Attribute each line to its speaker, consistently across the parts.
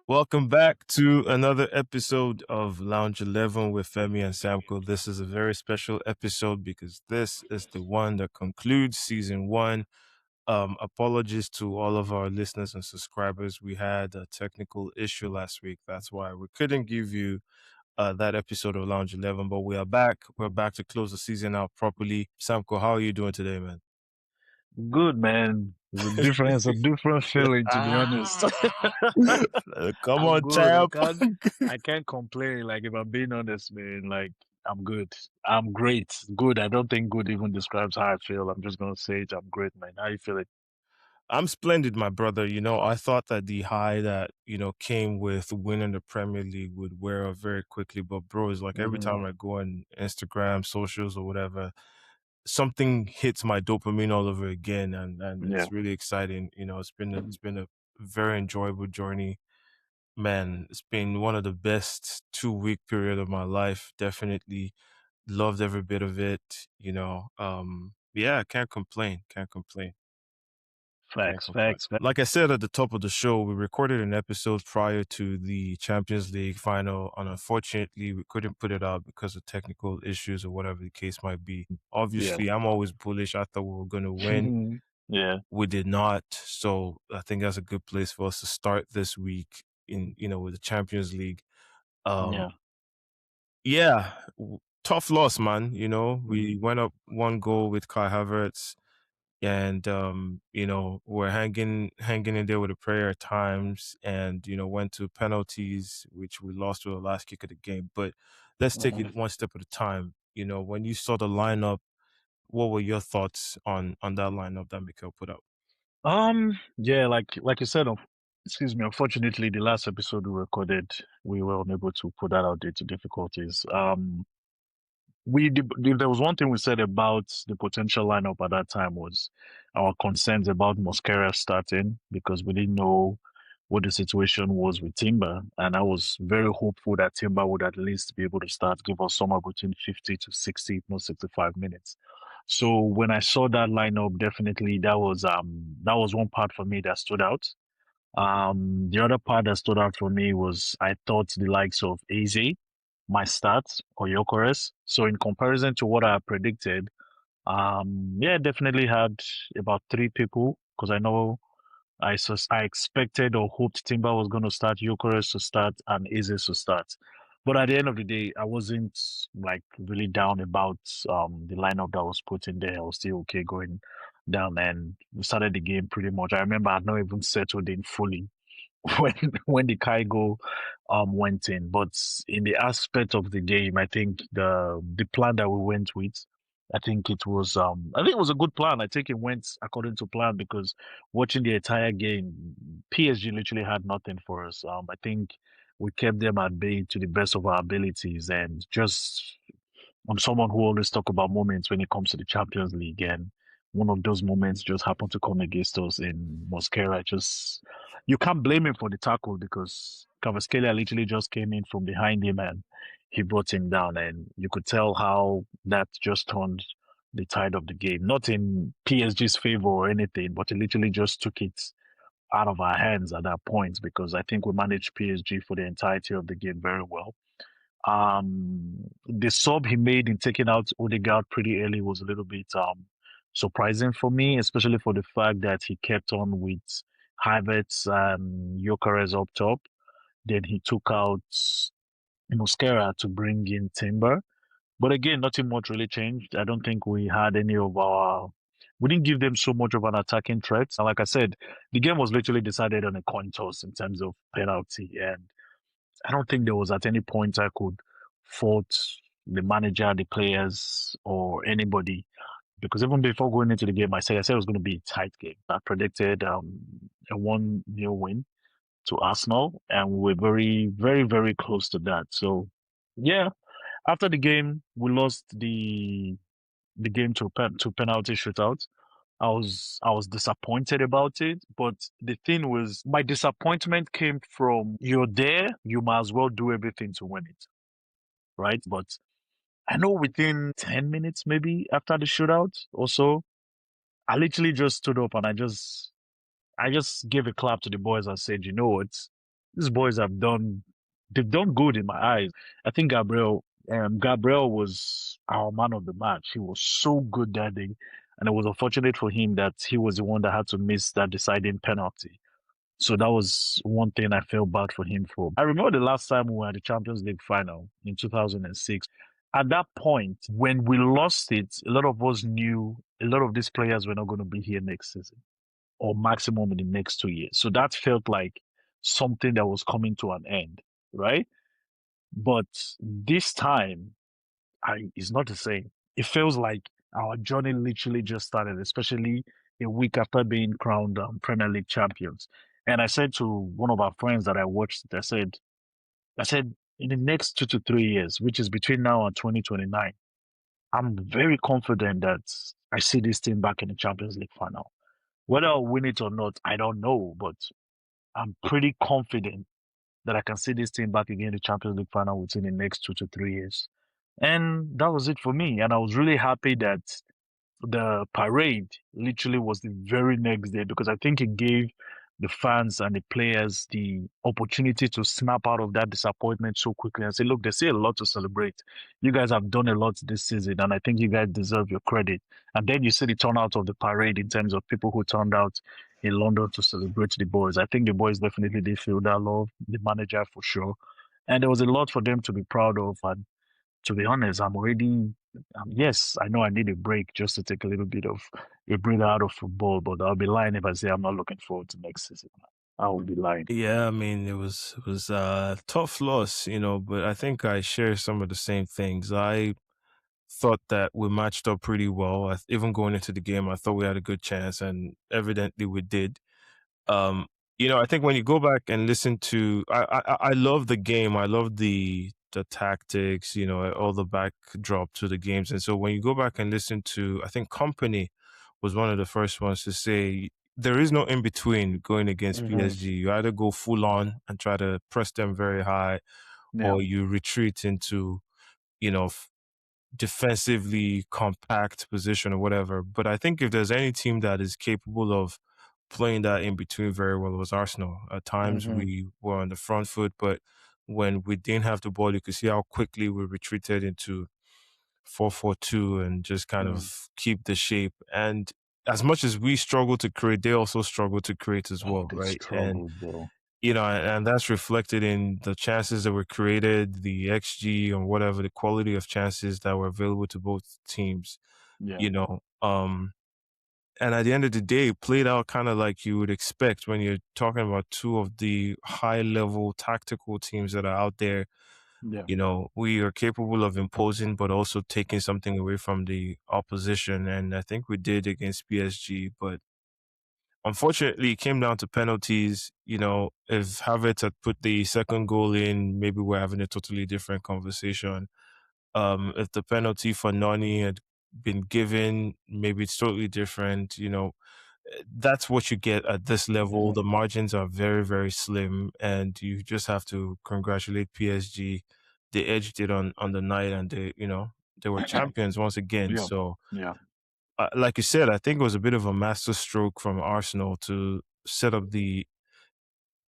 Speaker 1: Welcome back to another episode of Lounge 11 with Femi and Samco. This is a very special episode because this is the one that concludes season one. Apologies to all of our listeners and subscribers. We had a technical issue last week. That's why we couldn't give you that episode of Lounge 11, but we are back. We're back to close the season out properly. Samco, how are you doing today, man?
Speaker 2: Good, man. It's a different feeling, to be honest.
Speaker 1: Come
Speaker 2: I'm
Speaker 1: on,
Speaker 2: good.
Speaker 1: champ.
Speaker 2: I can't complain. Like, if I'm being honest, man, like, I'm good. I'm great. Good. I don't think good even describes how I feel. I'm just gonna say it. I'm great, man. How you feeling?
Speaker 1: I'm splendid, my brother. I thought that the high that, came with winning the Premier League would wear off very quickly. But bro, it's like every
Speaker 2: Hmm.
Speaker 1: time I go on Instagram, socials or whatever, something hits my dopamine all over again. And
Speaker 2: Yeah.
Speaker 1: it's really exciting. It's been a very enjoyable journey. Man, it's been one of the best 2 week period of my life. Definitely loved every bit of it. Yeah, can't complain. Can't complain. Can't
Speaker 2: Facts,
Speaker 1: complain.
Speaker 2: facts, facts.
Speaker 1: Like I said at the top of the show, we recorded an episode prior to the Champions League final, and unfortunately, we couldn't put it out because of technical issues or whatever the case might be.
Speaker 2: Yeah.
Speaker 1: Obviously, I'm always bullish. I thought we were going to win.
Speaker 2: Yeah.
Speaker 1: We did not. So I think that's a good place for us to start this week with the Champions League.
Speaker 2: Yeah.
Speaker 1: Um, yeah, tough loss, man. We
Speaker 2: Mm.
Speaker 1: went up 1 goal with Kai Havertz and we're hanging in there with a prayer at times, and went to penalties, which we lost with the last kick of the game. But let's take it
Speaker 2: Mhm.
Speaker 1: one step at a time. When you saw the lineup, what were your thoughts on that lineup that Mikel put out?
Speaker 2: Yeah, like you said, excuse me, unfortunately, the last episode we recorded, we were unable to put that out due to difficulties. There was one thing we said about the potential lineup at that time was our concerns about Mosquera starting because we didn't know what the situation was with Timber, and I was very hopeful that Timber would at least be able to start, give us somewhere between 50 to 60, if not 65 minutes. So when I saw that lineup, definitely that was one part for me that stood out. The other part that stood out for me was I thought the likes of AZ, my stats or Gyökeres. So in comparison to what I predicted, yeah, definitely had about three people because I know I expected or hoped Timber was going to start, Gyökeres to start, and Eze to start. But at the end of the day, I wasn't like really down about the lineup that was put in there. I was still okay going down, and we started the game pretty much. I remember I had not even settled in fully when the Kaigo went in. But in the aspect of the game, I think the plan that we went with, I think it was a good plan. I think it went according to plan because watching the entire game, PSG literally had nothing for us. I think we kept them at bay to the best of our abilities, and just I'm someone who always talk about moments when it comes to the Champions League, and one of those moments just happened to come against us in Mosquera. Just you can't blame him for the tackle because Kvaratskhelia literally just came in from behind him and he brought him down, and you could tell how that just turned the tide of the game. Not in PSG's favor or anything, but it literally just took it out of our hands at that point because I think we managed PSG for the entirety of the game very well. The sub he made in taking out Odegaard pretty early was a little bit surprising for me, especially for the fact that he kept on with Havertz and Gyökeres up top. Then he took out Mosquera to bring in Timber. But again, nothing much really changed. I don't think we didn't give them so much of an attacking threat. And like I said, the game was literally decided on a coin toss in terms of penalty. And I don't think there was at any point I could fault the manager, the players, or anybody. Because even before going into the game, I said it was going to be a tight game. I predicted a 1-0 win to Arsenal, and we were very, very, very close to that. So, yeah, after the game, we lost the game to penalty shootout. I was disappointed about it, but the thing was my disappointment came from you're there, you might as well do everything to win it, right? But I know within 10 minutes maybe after the shootout or so, I literally just stood up and I just gave a clap to the boys and said, you know what? these boys they've done good in my eyes. I think Gabriel was our man of the match. He was so good that day. And it was unfortunate for him that he was the one that had to miss that deciding penalty. So that was one thing I felt bad for him for. I remember the last time we were at the Champions League final in 2006. At that point, when we lost it, a lot of us knew a lot of these players were not going to be here next season or maximum in the next 2 years. So that felt like something that was coming to an end, right? But this time, it's not the same. It feels like our journey literally just started, especially a week after being crowned Premier League champions. And I said to one of our friends that I watched it, I said, in the next 2 to 3 years, which is between now and 2029, I'm very confident that I see this team back in the Champions League final. Whether I'll win it or not, I don't know, but I'm pretty confident that I can see this team back again in the Champions League final within the next 2 to 3 years. And that was it for me. And I was really happy that the parade literally was the very next day because I think it gave the fans and the players the opportunity to snap out of that disappointment so quickly and say, look, there's still a lot to celebrate. You guys have done a lot this season, and I think you guys deserve your credit. And then you see the turnout of the parade in terms of people who turned out in London to celebrate the boys. I think the boys definitely did feel that love, the manager for sure. And there was a lot for them to be proud of. And to be honest, yes, I know I need a break just to take a little bit of a breather out of football, but I'll be lying if I say I'm not looking forward to next season. I will be lying.
Speaker 1: Yeah, I mean, it was a tough loss, but I think I share some of the same things. I thought that we matched up pretty well. Even going into the game, I thought we had a good chance, and evidently we did. Um, I think when you go back and listen to, I love the game. I love the tactics, all the backdrop to the games. And so when you go back and listen to, I think Company was one of the first ones to say there is no in between going against
Speaker 2: Hmm.
Speaker 1: PSG. You either go full on and try to press them very high,
Speaker 2: Yeah.
Speaker 1: or you retreat into, you know, defensively compact position or whatever. But I think if there's any team that is capable of playing that in between very well, it was Arsenal. At times
Speaker 2: Hmm.
Speaker 1: we were on the front foot, but when we didn't have the ball, you could see how quickly we retreated into 4-4-2 and just kind
Speaker 2: Mm.
Speaker 1: of keep the shape. And as much as we struggle to create, they also struggle to create as
Speaker 2: Oh,
Speaker 1: well,
Speaker 2: they
Speaker 1: right? And
Speaker 2: struggled though.
Speaker 1: and that's reflected in the chances that were created, the XG, or whatever, the quality of chances that were available to both teams,
Speaker 2: Yeah.
Speaker 1: you know. And at the end of the day, it played out kind of like you would expect when you're talking about two of the high level tactical teams that are out there.
Speaker 2: Yeah.
Speaker 1: We are capable of imposing, but also taking something away from the opposition. And I think we did against PSG, but unfortunately, it came down to penalties. If Havertz had put the second goal in, maybe we're having a totally different conversation. If the penalty for Nani had been given, maybe it's totally different. That's what you get at this level.
Speaker 2: Hmm.
Speaker 1: The margins are very, very slim, and you just have to congratulate PSG. They edged it on the night, and they were champions once again.
Speaker 2: Yeah.
Speaker 1: So
Speaker 2: Yeah.
Speaker 1: like you said, I think it was a bit of a masterstroke from Arsenal to set up the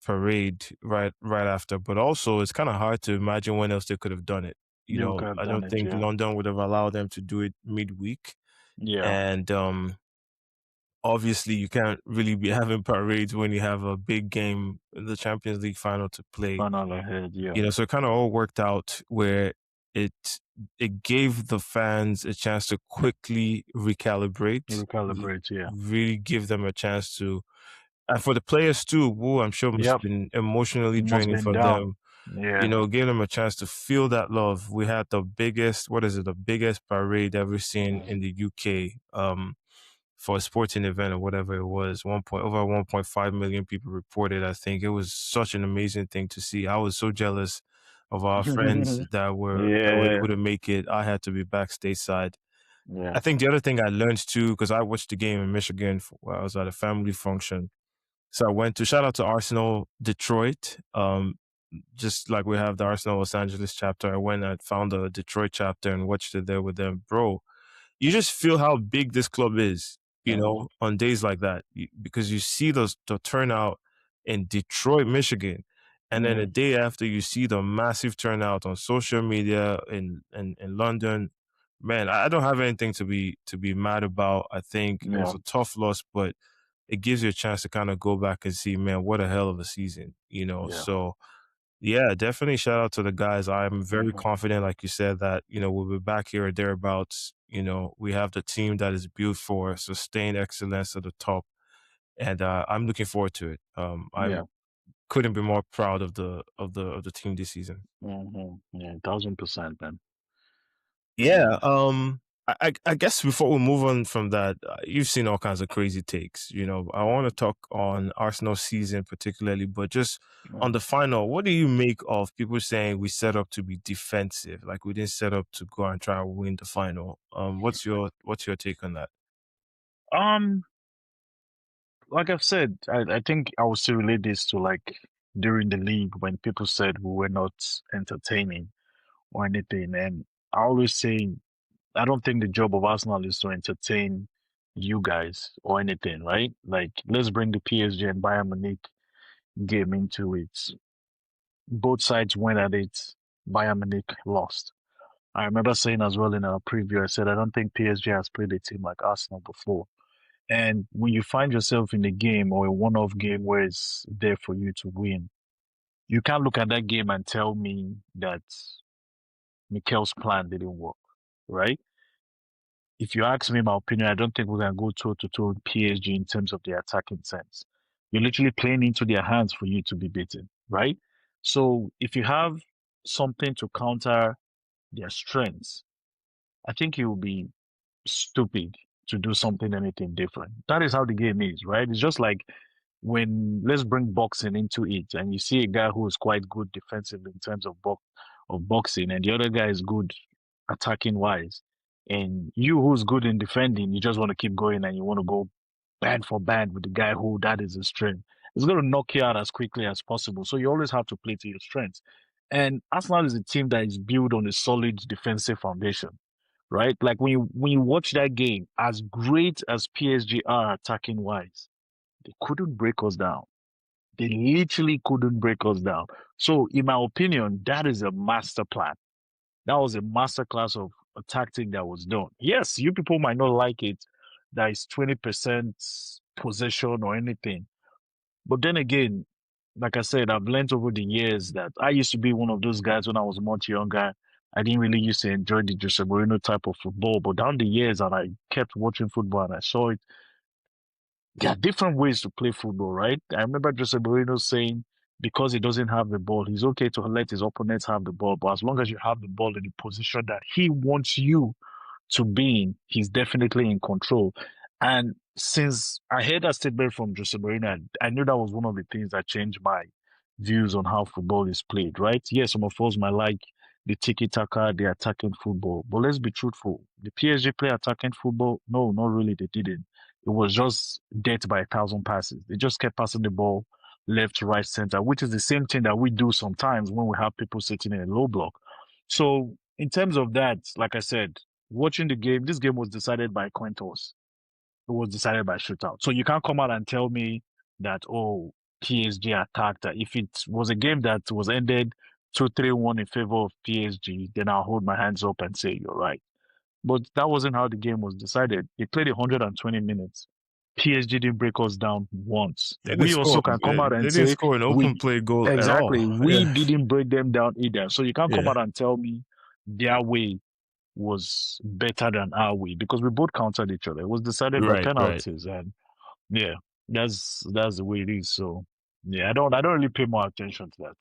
Speaker 1: parade right after. But also, it's kind of hard to imagine when else they could have done it.
Speaker 2: You could have
Speaker 1: I
Speaker 2: done
Speaker 1: don't
Speaker 2: it.
Speaker 1: think
Speaker 2: Yeah.
Speaker 1: London would have allowed them to do it midweek,
Speaker 2: Yeah.
Speaker 1: and obviously, you can't really be having parades when you have a big game, the Champions League final to play.
Speaker 2: Final ahead. Yeah.
Speaker 1: So it kind of all worked out where it it gave the fans a chance to quickly recalibrate,
Speaker 2: Recalibrate. Yeah.
Speaker 1: really give them a chance to, and for the players too, who I'm sure must have
Speaker 2: Yep.
Speaker 1: been emotionally
Speaker 2: It must
Speaker 1: draining
Speaker 2: been
Speaker 1: for
Speaker 2: down.
Speaker 1: them.
Speaker 2: Yeah.
Speaker 1: Give them a chance to feel that love. We had the biggest, what is it, the biggest parade ever seen
Speaker 2: Mm.
Speaker 1: in the UK. For a sporting event or whatever it was, over 1.5 million people reported. I think it was such an amazing thing to see. I was so jealous of our friends that were
Speaker 2: Yeah.
Speaker 1: able to make it. I had to be back stateside.
Speaker 2: Yeah.
Speaker 1: I think the other thing I learned too, because I watched the game in Michigan while I was at a family function. So I went to shout out to Arsenal Detroit. Just like we have the Arsenal Los Angeles chapter, I went and found the Detroit chapter and watched it there with them. Bro, you just feel how big this club is,
Speaker 2: Mm.
Speaker 1: on days like that, because you see the turnout in Detroit, Michigan. And then the
Speaker 2: Mm-hmm.
Speaker 1: day after, you see the massive turnout on social media in London. Man, I don't have anything to be mad about. I think it was
Speaker 2: Yeah.
Speaker 1: a tough loss, but it gives you a chance to kind of go back and see, man, what a hell of a season, you know.
Speaker 2: Yeah.
Speaker 1: So yeah, definitely shout out to the guys. I'm very
Speaker 2: Mm-hmm.
Speaker 1: confident, like you said, that we'll be back here or thereabouts. We have the team that is built for sustained excellence at the top, and I'm looking forward to it. I
Speaker 2: Yeah.
Speaker 1: couldn't be more proud of the team this season.
Speaker 2: Mm-hmm. Yeah. 1000%, man.
Speaker 1: Yeah.
Speaker 2: Yeah.
Speaker 1: I guess before we move on from that, you've seen all kinds of crazy takes. I want to talk on Arsenal season particularly, but just on
Speaker 2: Mm.
Speaker 1: the final, what do you make of people saying we set up to be defensive, like we didn't set up to go and try and win the final? What's your take on that?
Speaker 2: Um, like I've said, I think I will still relate this to like during the league when people said we were not entertaining or anything. And I always say I don't think the job of Arsenal is to entertain you guys or anything, right? Like let's bring the PSG and Bayern Munich game into it. Both sides went at it. Bayern Munich lost. I remember saying as well in our preview, I said I don't think PSG has played a team like Arsenal before. And when you find yourself in a game or a one-off game where it's there for you to win, you can't look at that game and tell me that Mikel's plan didn't work, right? If you ask me my opinion, I don't think we can go toe to toe with PSG in terms of the attacking sense. You're literally playing into their hands for you to be beaten, right? So if you have something to counter their strengths, I think it will be stupid to do something anything different. That is how the game is, right? It's just like when let's bring boxing into it, and you see a guy who is quite good defensively in terms of boxing, and the other guy is good attacking wise, and you who's good in defending, you just want to keep going and you want to go band for band with the guy who that is his strength. It's going to knock you out as quickly as possible. So you always have to play to your strengths. And Arsenal is a team that is built on a solid defensive foundation, right? Like when you watch that game, as great as PSG are attacking wise, they couldn't break us down. They literally couldn't break us down. So, in my opinion, that is a master plan. That was a master class of a tactic that was done. Yes, you people might not like it. That is 20% possession or anything. But then again, like I said, I've learned over the years that I used to be one of those guys when I was much younger. I didn't really used to enjoy the Jose Mourinho type of football, but down the years, and I kept watching football and I saw it. There are different ways to play football, right? I remember Jose Mourinho saying because he doesn't have the ball, he's okay to let his opponents have the ball, but as long as you have the ball in the position that he wants you to being, he's definitely in control. And since I heard that statement from Jose Mourinho, I knew that was one of the things that changed my views on how football is played, right? Yes, some of us might like the tiki-taka, the attacking football, but let's be truthful. The PSG play attacking football? No, not really. They didn't. It was just death by 1,000 passes. They just kept passing the ball left, right, center, which is the same thing that we do sometimes when we have people sitting in a low block. So in terms of that, like I said, watching the game, this game was decided by coin toss. It was decided by shootout. So you can't come out and tell me that, oh, PSG attacked. If it was a game that was ended 2-3-1 in favor of PSG, then I'll hold my hands up and say you're right. But that wasn't how the game was decided. They played 120 minutes. PSG didn't break us down once.
Speaker 1: They didn't
Speaker 2: We
Speaker 1: score.
Speaker 2: also can come
Speaker 1: They
Speaker 2: out and
Speaker 1: didn't
Speaker 2: say
Speaker 1: score an open
Speaker 2: we
Speaker 1: play goal at all.
Speaker 2: exactly we
Speaker 1: Yeah,
Speaker 2: didn't break them down either. So you can't come
Speaker 1: yeah.
Speaker 2: out and tell me their way was better than our way because we both countered each other. It was decided by
Speaker 1: Right, right.
Speaker 2: penalties, and yeah, that's the way it is. So yeah, I don't really pay more attention to that.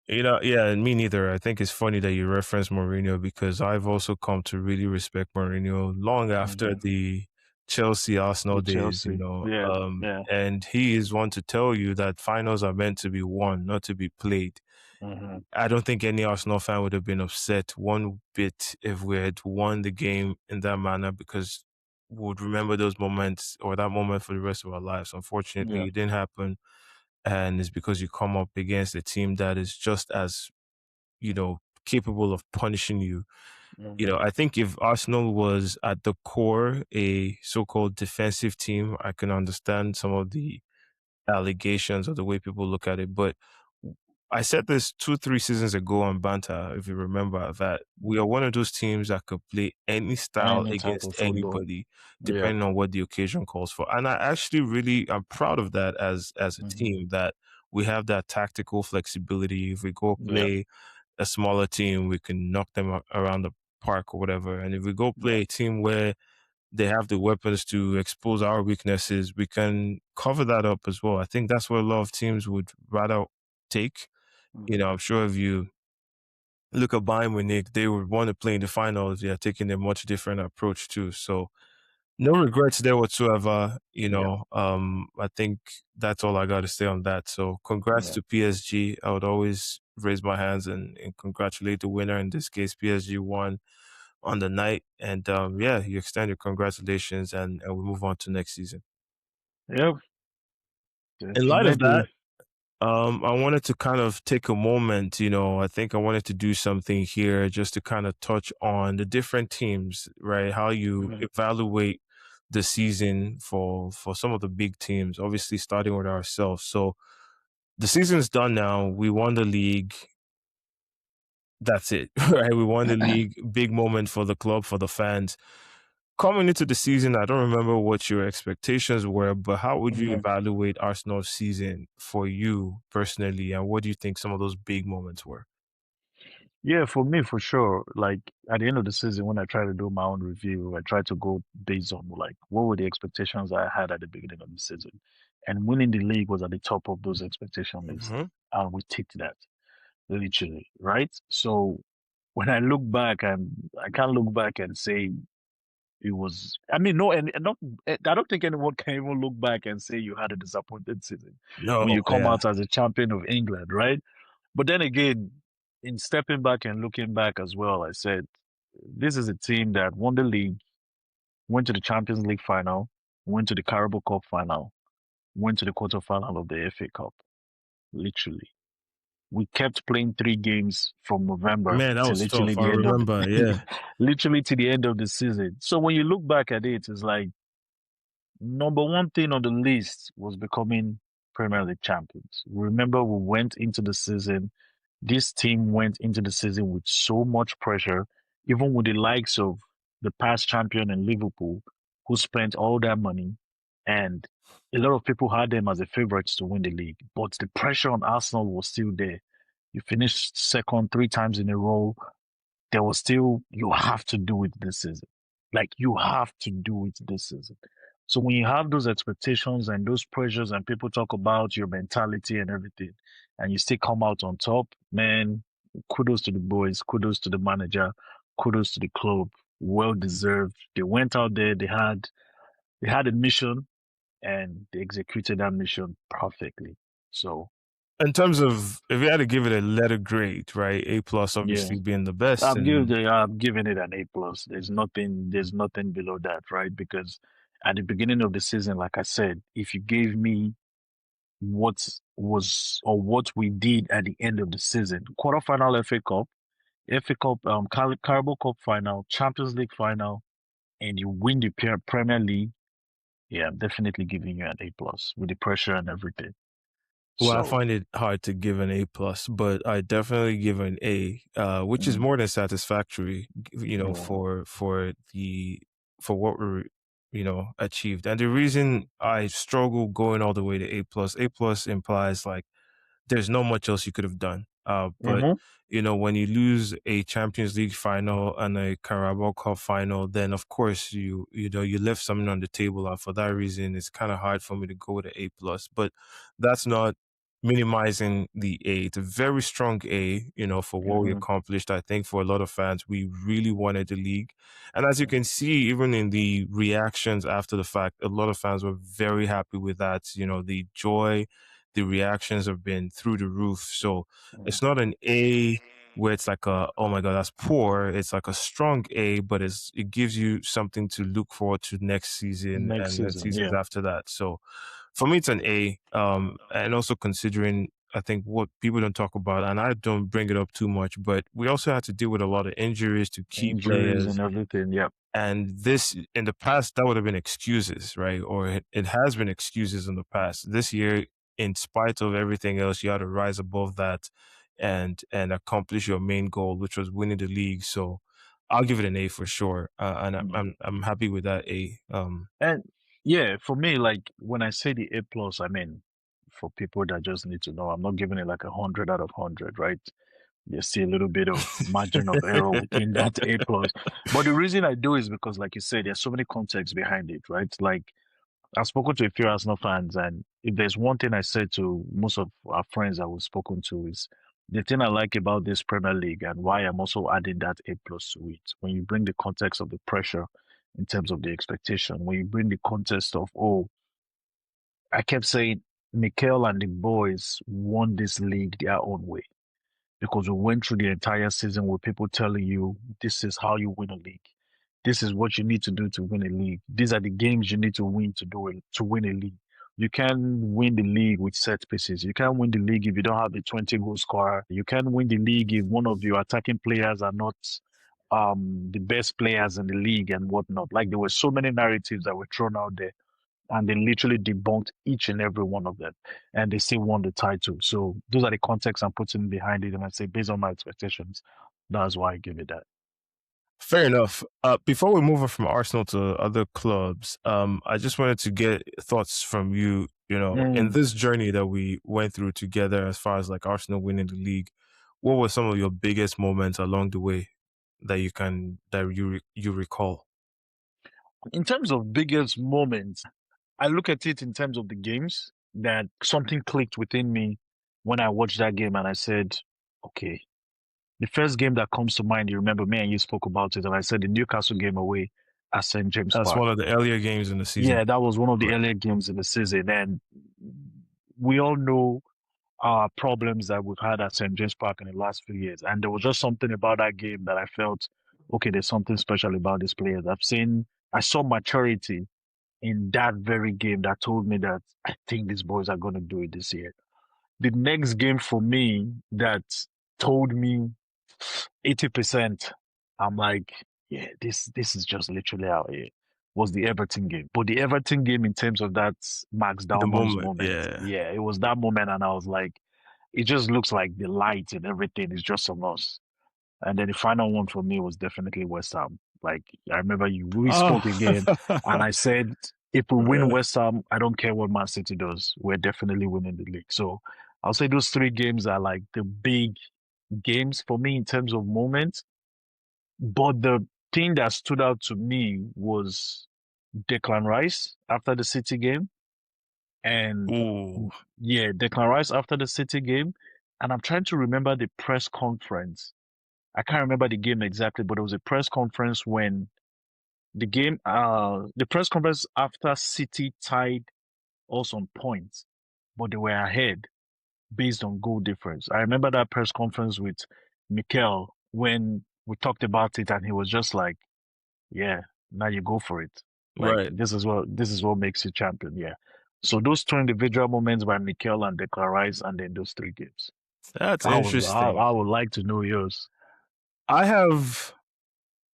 Speaker 1: Yeah, and me neither. I think it's funny that you reference Mourinho because I've also come to really respect Mourinho long after
Speaker 2: Hmm.
Speaker 1: the Chelsea Arsenal
Speaker 2: The
Speaker 1: days,
Speaker 2: Chelsea, yeah, yeah,
Speaker 1: and he is one to tell you that finals are meant to be won, not to be played.
Speaker 2: hmm,
Speaker 1: I don't think any Arsenal fan would have been upset one bit if we had won the game in that manner because we would remember those moments or that moment for the rest of our lives. Unfortunately,
Speaker 2: yeah,
Speaker 1: it didn't happen. And it's because you come up against a team that is just as, capable of punishing you.
Speaker 2: hmm,
Speaker 1: I think if Arsenal was at the core a so-called defensive team, I can understand some of the allegations or the way people look at it. But I said this 2, 3 seasons ago on Banta, if you remember, that we are one of those teams that could play any style
Speaker 2: Any type
Speaker 1: against
Speaker 2: of football.
Speaker 1: anybody,
Speaker 2: Yeah.
Speaker 1: depending on what the occasion calls for. And I actually really I'm proud of that as a
Speaker 2: Hmm.
Speaker 1: team that we have that tactical flexibility. If we go
Speaker 2: Yeah.
Speaker 1: play a smaller team, we can knock them around the park or whatever. And if we go
Speaker 2: Yeah.
Speaker 1: play a team where they have the weapons to expose our weaknesses, we can cover that up as well. I think that's what a lot of teams would rather take.
Speaker 2: Hmm.
Speaker 1: I'm sure if you look at Bayern Munich, they would want to play in the finals. They're taking a much different approach too. So no regrets there whatsoever.
Speaker 2: Yeah.
Speaker 1: I think that's all I got to say on that. So congrats
Speaker 2: Yeah.
Speaker 1: to PSG. I would always raise my hands and congratulate the winner. In this case, PSG won on the night. And yeah, you extend your congratulations and we move on to next season.
Speaker 2: Yeah.
Speaker 1: In light of that,
Speaker 2: Definitely.
Speaker 1: I wanted to kind of take a moment, I think I wanted to do something here just to kind of touch on the different teams, right? How you
Speaker 2: Hmm.
Speaker 1: evaluate the season for some of the big teams, obviously starting with ourselves. So the season's done now. We won the league. That's it, right? We won the league. Big moment for the club, for the fans. Coming into the season, I don't remember what your expectations were, but how would you
Speaker 2: Hmm.
Speaker 1: evaluate Arsenal's season for you personally, and what do you think some of those big moments were?
Speaker 2: Yeah, for me, for sure. Like at the end of the season, when I try to do my own review, I try to go based on like what were the expectations I had at the beginning of the season, and winning the league was at the top of those expectation lists,
Speaker 1: Hmm.
Speaker 2: and we ticked that literally, right? So when I look back, and I can't look back and say it was. I mean, no, and not. I don't think anyone can even look back and say you had a disappointed season when
Speaker 1: No,
Speaker 2: you come
Speaker 1: yeah.
Speaker 2: out as a champion of England, right? But then again, in stepping back and looking back as well, I said, this is a team that won the league, went to the Champions League final, went to the Carabao Cup final, went to the quarterfinal of the FA Cup. Literally. We kept playing 3 games from November
Speaker 1: Man, that
Speaker 2: to
Speaker 1: was
Speaker 2: literally
Speaker 1: tough. I
Speaker 2: the end of
Speaker 1: remember. Yeah.
Speaker 2: literally to the end of the season. So when you look back at it, it's like number one thing on the list was becoming Premier League champions. Remember, we went into the season, this team went into the season with so much pressure, even with the likes of the past champion in Liverpool, who spent all that money. And a lot of people had them as the favorites to win the league. But the pressure on Arsenal was still there. You finished second 3 times in a row, there was still, you have to do it this season. Like you have to do it this season. So when you have those expectations and those pressures and people talk about your mentality and everything, and you still come out on top, man, kudos to the boys, kudos to the manager, kudos to the club. Well deserved. They went out there, they had a mission and they executed that mission perfectly. So
Speaker 1: In terms of if you had to give it a letter grade, right? A plus
Speaker 2: yeah.
Speaker 1: obviously being the best, and
Speaker 2: I've given it an A plus. There's nothing below that, right? Because at the beginning of the season, like I said, if you gave me what was or what we did at the end of the season, quarterfinal FA Cup, Carabao Cup final, Champions League final, and you win the Premier League, yeah, I'm definitely giving you an A plus with the pressure and everything.
Speaker 1: well, I
Speaker 2: So,
Speaker 1: find it hard to give an A plus, but I definitely give an A, which is
Speaker 2: mm,
Speaker 1: more than satisfactory,
Speaker 2: yeah,
Speaker 1: for what we achieved. And the reason I struggle going all the way to A plus implies like there's not much else you could have done. But
Speaker 2: hmm,
Speaker 1: when you lose a Champions League final and a Carabao Cup final, then of course you left something on the table, and for that reason, it's kind of hard for me to go with an A plus. But that's not minimizing the A. It's a very strong A, for what we
Speaker 2: hmm,
Speaker 1: accomplished. I think for a lot of fans, we really wanted the league, and as you can see, even in the reactions after the fact, a lot of fans were very happy with that. The joy, the reactions have been through the roof. So it's not an A where it's like oh my God, that's poor. It's like a strong A, but it gives you something to look forward to next season
Speaker 2: next
Speaker 1: and the
Speaker 2: season,
Speaker 1: seasons
Speaker 2: yeah.
Speaker 1: after that. So for me, it's an A. And also considering, I think what people don't talk about, and I don't bring it up too much, but we also had to deal with a lot of injuries to key
Speaker 2: Injuries
Speaker 1: players.
Speaker 2: and everything, yeah.
Speaker 1: And this, in the past, that would have been excuses, right? Or it has been excuses in the past. This year, in spite of everything else, you had to rise above that and accomplish your main goal, which was winning the league. So I'll give it an A for sure, and
Speaker 2: Yeah.
Speaker 1: I'm happy with that A.
Speaker 2: And yeah, for me, like when I say the A plus, I mean, for people that just need to know, I'm not giving it like 100 out of 100, right? You see a little bit of margin of error within that A plus. But the reason I do is because, like you said, there's so many contexts behind it, right? Like I've spoken to a few Arsenal fans, and if there's one thing I said to most of our friends I was spoken to is the thing I like about this Premier League and why I'm also adding that A plus to it. When you bring the context of the pressure in terms of the expectation, when you bring the context of, oh, I kept saying Mikel and the boys won this league their own way because we went through the entire season with people telling you this is how you win a league. This is what you need to do to win a league. These are the games you need to win to win a league. You can win the league with set pieces. You can't win the league if you don't have a 20 goal scorer. You can't win the league if one of your attacking players are not the best players in the league and whatnot. Like there were so many narratives that were thrown out there and they literally debunked each and every one of them, and they still won the title. So those are the contexts I'm putting behind it, and I say based on my expectations, that's why I give it that.
Speaker 1: Fair enough. Before we move on from Arsenal to other clubs, I just wanted to get thoughts from you. You know, in
Speaker 2: Mm.
Speaker 1: this journey that we went through together, as far as like Arsenal winning the league, what were some of your biggest moments along the way that you recall?
Speaker 2: In terms of biggest moments, I look at it in terms of the games that something clicked within me when I watched that game, and I said, okay. The first game that comes to mind, you remember me and you spoke about it, and I said the Newcastle game away at St. James
Speaker 1: That's
Speaker 2: Park.
Speaker 1: one of the earlier games in the
Speaker 2: Yeah,
Speaker 1: season.
Speaker 2: that was one of the
Speaker 1: Right.
Speaker 2: earlier games in the season, and we all know problems that we've had at St. James Park in the last few years. And there was just something about that game that I felt, okay, there's something special about these players. I saw maturity in that very game that told me that I think these boys are going to do it this year. The next game for me that told me 80%, I'm like, yeah, this is just literally out here. Was the Everton game. But the Everton game in terms of that Max
Speaker 1: The
Speaker 2: Dowman's
Speaker 1: moment,
Speaker 2: moment,
Speaker 1: yeah.
Speaker 2: yeah, it was that moment and I was like, it just looks like the light and everything is just on us. And then the final one for me was definitely West Ham. Like I remember we spoke again and
Speaker 1: Oh,
Speaker 2: I said if we win West Ham, I don't care what Man City does. We're definitely winning the league. So I'll say those three games are like the big games for me in terms of moments. But the thing that stood out to me was Declan Rice after the City game. And
Speaker 1: ooh,
Speaker 2: yeah, Declan Rice after the City game. And I'm trying to remember the press conference. I can't remember the game exactly, but it was a press conference when the press conference after City tied us on points, but they were ahead based on goal difference. I remember that press conference with Mikel when we talked about it and he was just like, yeah, now you go for it. Like
Speaker 1: right.
Speaker 2: this is what makes you champion. Yeah. So those two individual moments by Mikel and Declan Rice and then those three games.
Speaker 1: That's
Speaker 2: I
Speaker 1: interesting.
Speaker 2: I would like to know yours.
Speaker 1: I have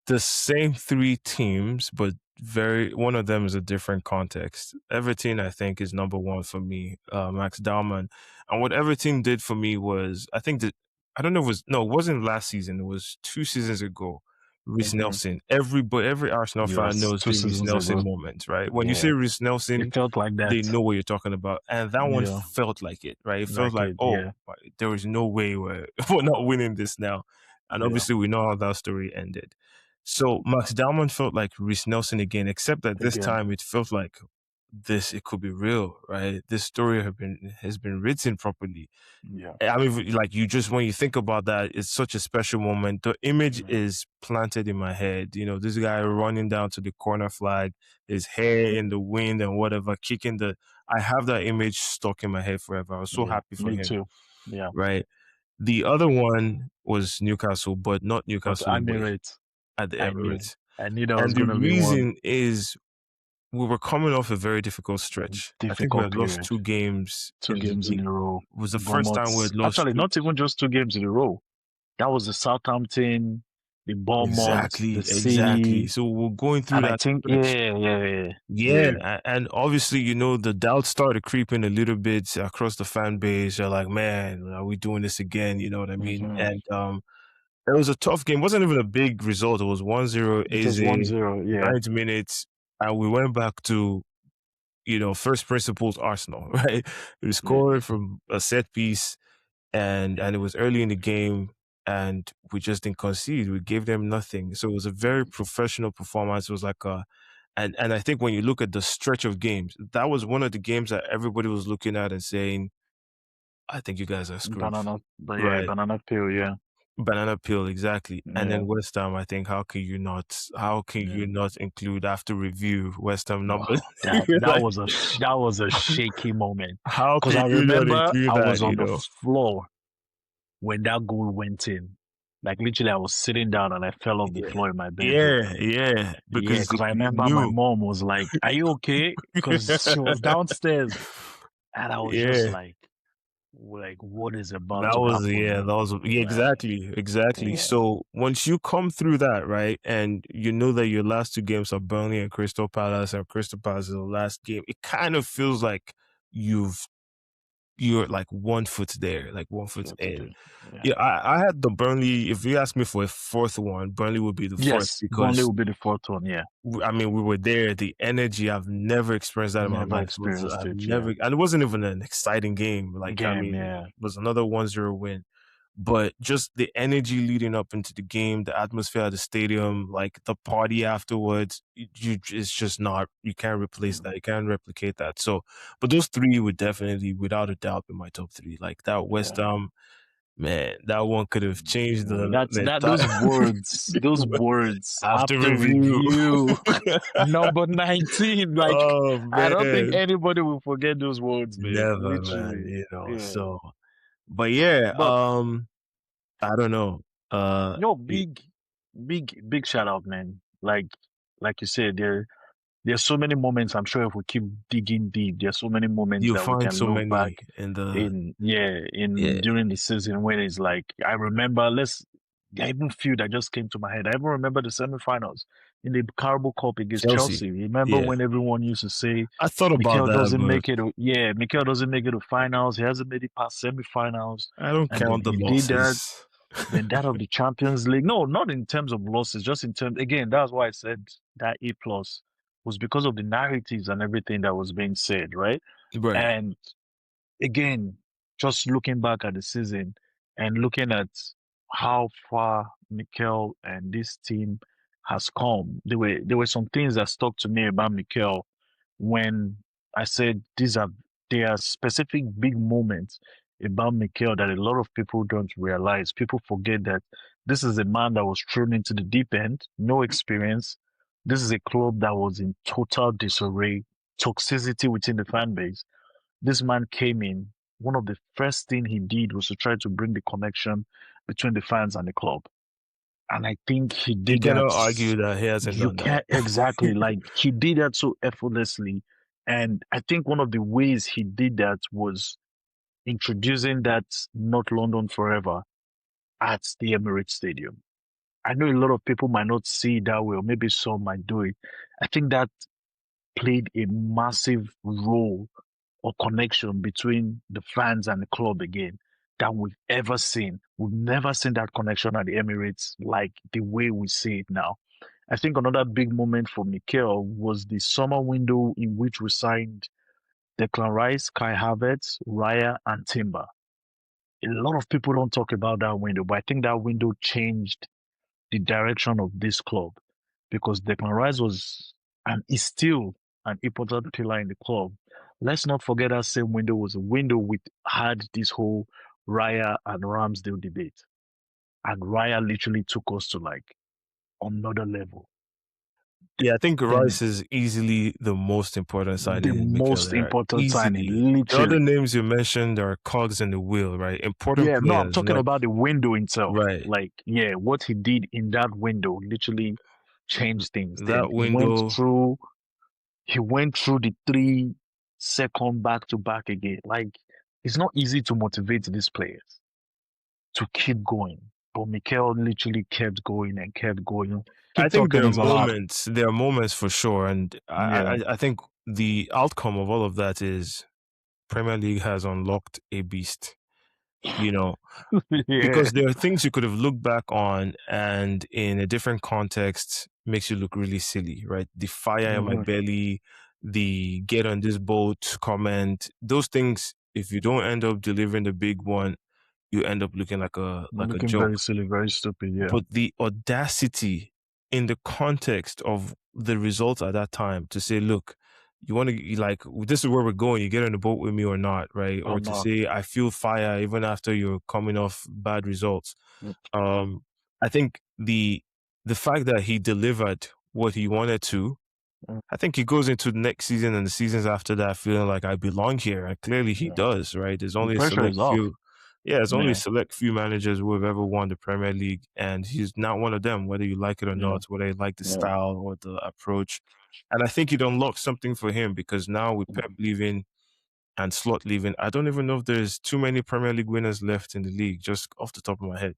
Speaker 1: the same three teams, but very one of them is a different context. Everton, I think, is number one for me. Max Dowman, and what Everton did for me was, I think that I don't know if it was no, it wasn't last season. It was 2 seasons ago. Reece
Speaker 2: Hmm.
Speaker 1: Nelson. Every Arsenal fan
Speaker 2: Yes,
Speaker 1: knows
Speaker 2: two
Speaker 1: the Reece
Speaker 2: seasons
Speaker 1: Nelson
Speaker 2: ago.
Speaker 1: moment, right? When you say
Speaker 2: Yeah.
Speaker 1: Reece
Speaker 2: It
Speaker 1: Nelson,
Speaker 2: felt like
Speaker 1: they
Speaker 2: that.
Speaker 1: know what you're talking about, and that one
Speaker 2: Yeah.
Speaker 1: felt like it, right? It felt
Speaker 2: Like
Speaker 1: like,
Speaker 2: it.
Speaker 1: oh,
Speaker 2: Yeah.
Speaker 1: there is no way we're not winning this now, and
Speaker 2: Yeah.
Speaker 1: obviously we know how that story ended. So Max Dowman felt like Reece Nelson again, except that this
Speaker 2: Again.
Speaker 1: time it felt like this it could be real, right? This story has been written properly.
Speaker 2: Yeah.
Speaker 1: I mean, like you just when you think about that, it's such a special moment. The image
Speaker 2: Yeah.
Speaker 1: is planted in my head. You know, this guy running down to the corner flag, his hair in the wind and whatever, kicking the. I have that image stuck in my head forever. I was so
Speaker 2: Yeah.
Speaker 1: happy for
Speaker 2: Me
Speaker 1: him,
Speaker 2: too. Yeah.
Speaker 1: right? The other one was Newcastle, but not
Speaker 2: But
Speaker 1: Newcastle
Speaker 2: I
Speaker 1: away
Speaker 2: knew it.
Speaker 1: at the
Speaker 2: I knew.
Speaker 1: Emirates.
Speaker 2: I knew that was
Speaker 1: And the
Speaker 2: gonna be one
Speaker 1: reason is we were coming off a very difficult stretch. I think we
Speaker 2: difficult
Speaker 1: had lost
Speaker 2: period.
Speaker 1: two games
Speaker 2: Two
Speaker 1: in the
Speaker 2: games in
Speaker 1: league.
Speaker 2: a row.
Speaker 1: It was the first time we
Speaker 2: Bournemouth.
Speaker 1: had lost
Speaker 2: Actually,
Speaker 1: two.
Speaker 2: not even just two games in a row. That was the Southampton. the Bournemouth, the
Speaker 1: Exactly, exactly.
Speaker 2: City,
Speaker 1: So we're going through
Speaker 2: and I
Speaker 1: that
Speaker 2: think
Speaker 1: stretch. Yeah,
Speaker 2: yeah.
Speaker 1: and obviously, the doubt started creeping a little bit across the fan base. You're like, man, are we doing this again? You know what I mean?
Speaker 2: Mm-hmm.
Speaker 1: And it was a tough game. It wasn't even a big result. It was 1-0
Speaker 2: It was
Speaker 1: AZ,
Speaker 2: 1-0, yeah.
Speaker 1: 90 minutes, and we went back to, first principles Arsenal, right? We
Speaker 2: Yeah.
Speaker 1: scored from a set piece, and it was early in the game, and we just didn't concede. We gave them nothing. So it was a very professional performance. It was like and I think when you look at the stretch of games, that was one of the games that everybody was looking at and saying, I think you guys are screwed. Right.
Speaker 2: Banana peel, yeah.
Speaker 1: Banana peel, exactly. And
Speaker 2: Yeah.
Speaker 1: then West Ham, I think, how can you
Speaker 2: Yeah.
Speaker 1: not include after review West Ham
Speaker 2: Oh,
Speaker 1: numbers?
Speaker 2: that
Speaker 1: Like,
Speaker 2: was that was a shaky moment.
Speaker 1: how
Speaker 2: Because
Speaker 1: can
Speaker 2: I
Speaker 1: you not
Speaker 2: remember
Speaker 1: include
Speaker 2: I
Speaker 1: that,
Speaker 2: was on the floor when that goal went in. Like literally I was sitting down and I fell off the
Speaker 1: Yeah.
Speaker 2: floor in my bedroom.
Speaker 1: Yeah,
Speaker 2: Yeah,
Speaker 1: because
Speaker 2: because I
Speaker 1: you
Speaker 2: remember my
Speaker 1: knew.
Speaker 2: mom was like, "Are you okay?" Because she was downstairs, and I was just
Speaker 1: Yeah,
Speaker 2: like, what is about
Speaker 1: that
Speaker 2: to
Speaker 1: was yeah,
Speaker 2: happen?
Speaker 1: that was yeah, exactly.
Speaker 2: Yeah,
Speaker 1: So once you come through that, right, and you know that your last two games are Burnley and Crystal Palace, and Crystal Palace is the last game, it kind of feels like you've you're like 1 foot there, like 1 foot
Speaker 2: so
Speaker 1: in.
Speaker 2: today, yeah.
Speaker 1: Yeah, I had the Burnley. If you ask me for a fourth one, Burnley would be the fourth
Speaker 2: Yes, Burnley
Speaker 1: because
Speaker 2: will be the fourth one. Yeah,
Speaker 1: I mean, we were there. The energy, I've never experienced that in my
Speaker 2: never
Speaker 1: life. It was,
Speaker 2: experienced
Speaker 1: I've
Speaker 2: it.
Speaker 1: never,
Speaker 2: Yeah,
Speaker 1: and it wasn't even an exciting game. Like, I
Speaker 2: game.
Speaker 1: mean,
Speaker 2: Yeah,
Speaker 1: it was another 1-0 win. But just the energy leading up into the game, the atmosphere at the stadium, like the party afterwards, it's just not, you can't replace
Speaker 2: mm,
Speaker 1: that. You can't replicate that. So, but those three would definitely, without a doubt, be my top three. Like that West
Speaker 2: yeah.
Speaker 1: Ham, man, that one could have changed
Speaker 2: That's
Speaker 1: the
Speaker 2: that.
Speaker 1: entire
Speaker 2: Those words
Speaker 1: after
Speaker 2: after
Speaker 1: review.
Speaker 2: review. Number 19. Like,
Speaker 1: Oh
Speaker 2: I don't think
Speaker 1: man.
Speaker 2: anybody will forget those words, man.
Speaker 1: Never, man,
Speaker 2: Literally. Yeah.
Speaker 1: so but yeah,
Speaker 2: But
Speaker 1: I don't know. Uh
Speaker 2: no,
Speaker 1: y-
Speaker 2: big shout out, man. Like you said, there's so many moments. I'm sure if we keep digging deep, there's so many moments
Speaker 1: you
Speaker 2: that we
Speaker 1: find
Speaker 2: can
Speaker 1: so
Speaker 2: look
Speaker 1: many
Speaker 2: back
Speaker 1: in the
Speaker 2: in
Speaker 1: yeah,
Speaker 2: during the season when it's like I remember there are even few that just came to my head. I even remember the semifinals in the Carabao Cup against
Speaker 1: Chelsea.
Speaker 2: Chelsea. Remember
Speaker 1: Yeah.
Speaker 2: when everyone used to say
Speaker 1: I thought about
Speaker 2: Mikel
Speaker 1: that,
Speaker 2: doesn't
Speaker 1: but
Speaker 2: make it yeah, Mikel doesn't make it to finals, he hasn't made it past semifinals,
Speaker 1: I don't
Speaker 2: and then
Speaker 1: count the
Speaker 2: he did that.
Speaker 1: losses.
Speaker 2: Then that of the Champions League. No, not in terms of losses, just in terms again, that's why I said that A plus was because of the narratives and everything that was being said, right?
Speaker 1: Right.
Speaker 2: And again, just looking back at the season and looking at how far Mikel and this team has come, there were some things that stuck to me about Mikel when I said there are specific big moments about Mikel that a lot of people don't realize. People forget that this is a man that was thrown into the deep end, no experience. This is a club that was in total disarray, toxicity within the fan base. This man came in. One of the first thing he did was to try to bring the connection between the fans and the club. And I think he
Speaker 1: You
Speaker 2: did that.
Speaker 1: cannot argue that he hasn't
Speaker 2: You
Speaker 1: done that.
Speaker 2: can't exactly like he did that so effortlessly. And I think one of the ways he did that was introducing that not London forever at the Emirates Stadium. I know a lot of people might not see it that way, or maybe some might do it. I think that played a massive role or connection between the fans and the club again that we've ever seen. We've never seen that connection at the Emirates like the way we see it now. I think another big moment for Mikel was the summer window in which we signed Declan Rice, Kai Havertz, Raya, and Timber. A lot of people don't talk about that window, but I think that window changed the direction of this club because Declan Rice was and is still an important pillar in the club. Let's not forget that same window was a window which had this whole Raya and Ramsdale debate. And Raya literally took us to like another level.
Speaker 1: Yeah, I think
Speaker 2: Then
Speaker 1: Rice is easily the most important
Speaker 2: the
Speaker 1: signing in Mikel
Speaker 2: most
Speaker 1: era.
Speaker 2: important signing,
Speaker 1: Easily. The other
Speaker 2: literally.
Speaker 1: names you mentioned are cogs in the wheel, right? Important
Speaker 2: Yeah, no, I'm
Speaker 1: players,
Speaker 2: talking
Speaker 1: not
Speaker 2: about the window itself.
Speaker 1: right.
Speaker 2: Like, yeah, what he did in that window literally changed things. Then
Speaker 1: That window.
Speaker 2: he went through the 3 second back to back again. Like, it's not easy to motivate these players to keep going. but Mikel literally kept going and kept going.
Speaker 1: I
Speaker 2: Keep
Speaker 1: think
Speaker 2: talking
Speaker 1: there are
Speaker 2: is allowed.
Speaker 1: moments. There are moments for sure, and
Speaker 2: Yeah,
Speaker 1: I think the outcome of all of that is Premier League has unlocked a beast. You know,
Speaker 2: yeah,
Speaker 1: because there are things you could have looked back on and in a different context makes you look really silly, right? The fire in my
Speaker 2: Mhm.
Speaker 1: belly, the get on this boat comment, those things, if you don't end up delivering the big one, you end up looking like a
Speaker 2: Looking very
Speaker 1: joke.
Speaker 2: silly, very stupid. Yeah,
Speaker 1: But the audacity in the context of the results at that time to say, look, you want to like this is where we're going. You get on the boat with me or not, right?
Speaker 2: or
Speaker 1: Or to
Speaker 2: not.
Speaker 1: say I feel fire even after you're coming off bad results.
Speaker 2: Mm,
Speaker 1: Um, I think the fact that he delivered what he wanted to,
Speaker 2: mm,
Speaker 1: I think he goes into the next season and the seasons after that feeling like I belong here, and clearly he
Speaker 2: yeah.
Speaker 1: does. Right? There's
Speaker 2: The
Speaker 1: only a
Speaker 2: pressure
Speaker 1: select
Speaker 2: is off.
Speaker 1: few. Yeah, there's only a
Speaker 2: Yeah,
Speaker 1: select few managers who have ever won the Premier League, and he's not one of them. Whether you like it or
Speaker 2: yeah,
Speaker 1: not, whether you like the
Speaker 2: yeah.
Speaker 1: style or the approach, and I think it unlocks something for him because now with Pep leaving and Slot leaving, I don't even know if there's too many Premier League winners left in the league. Just off the top of my head,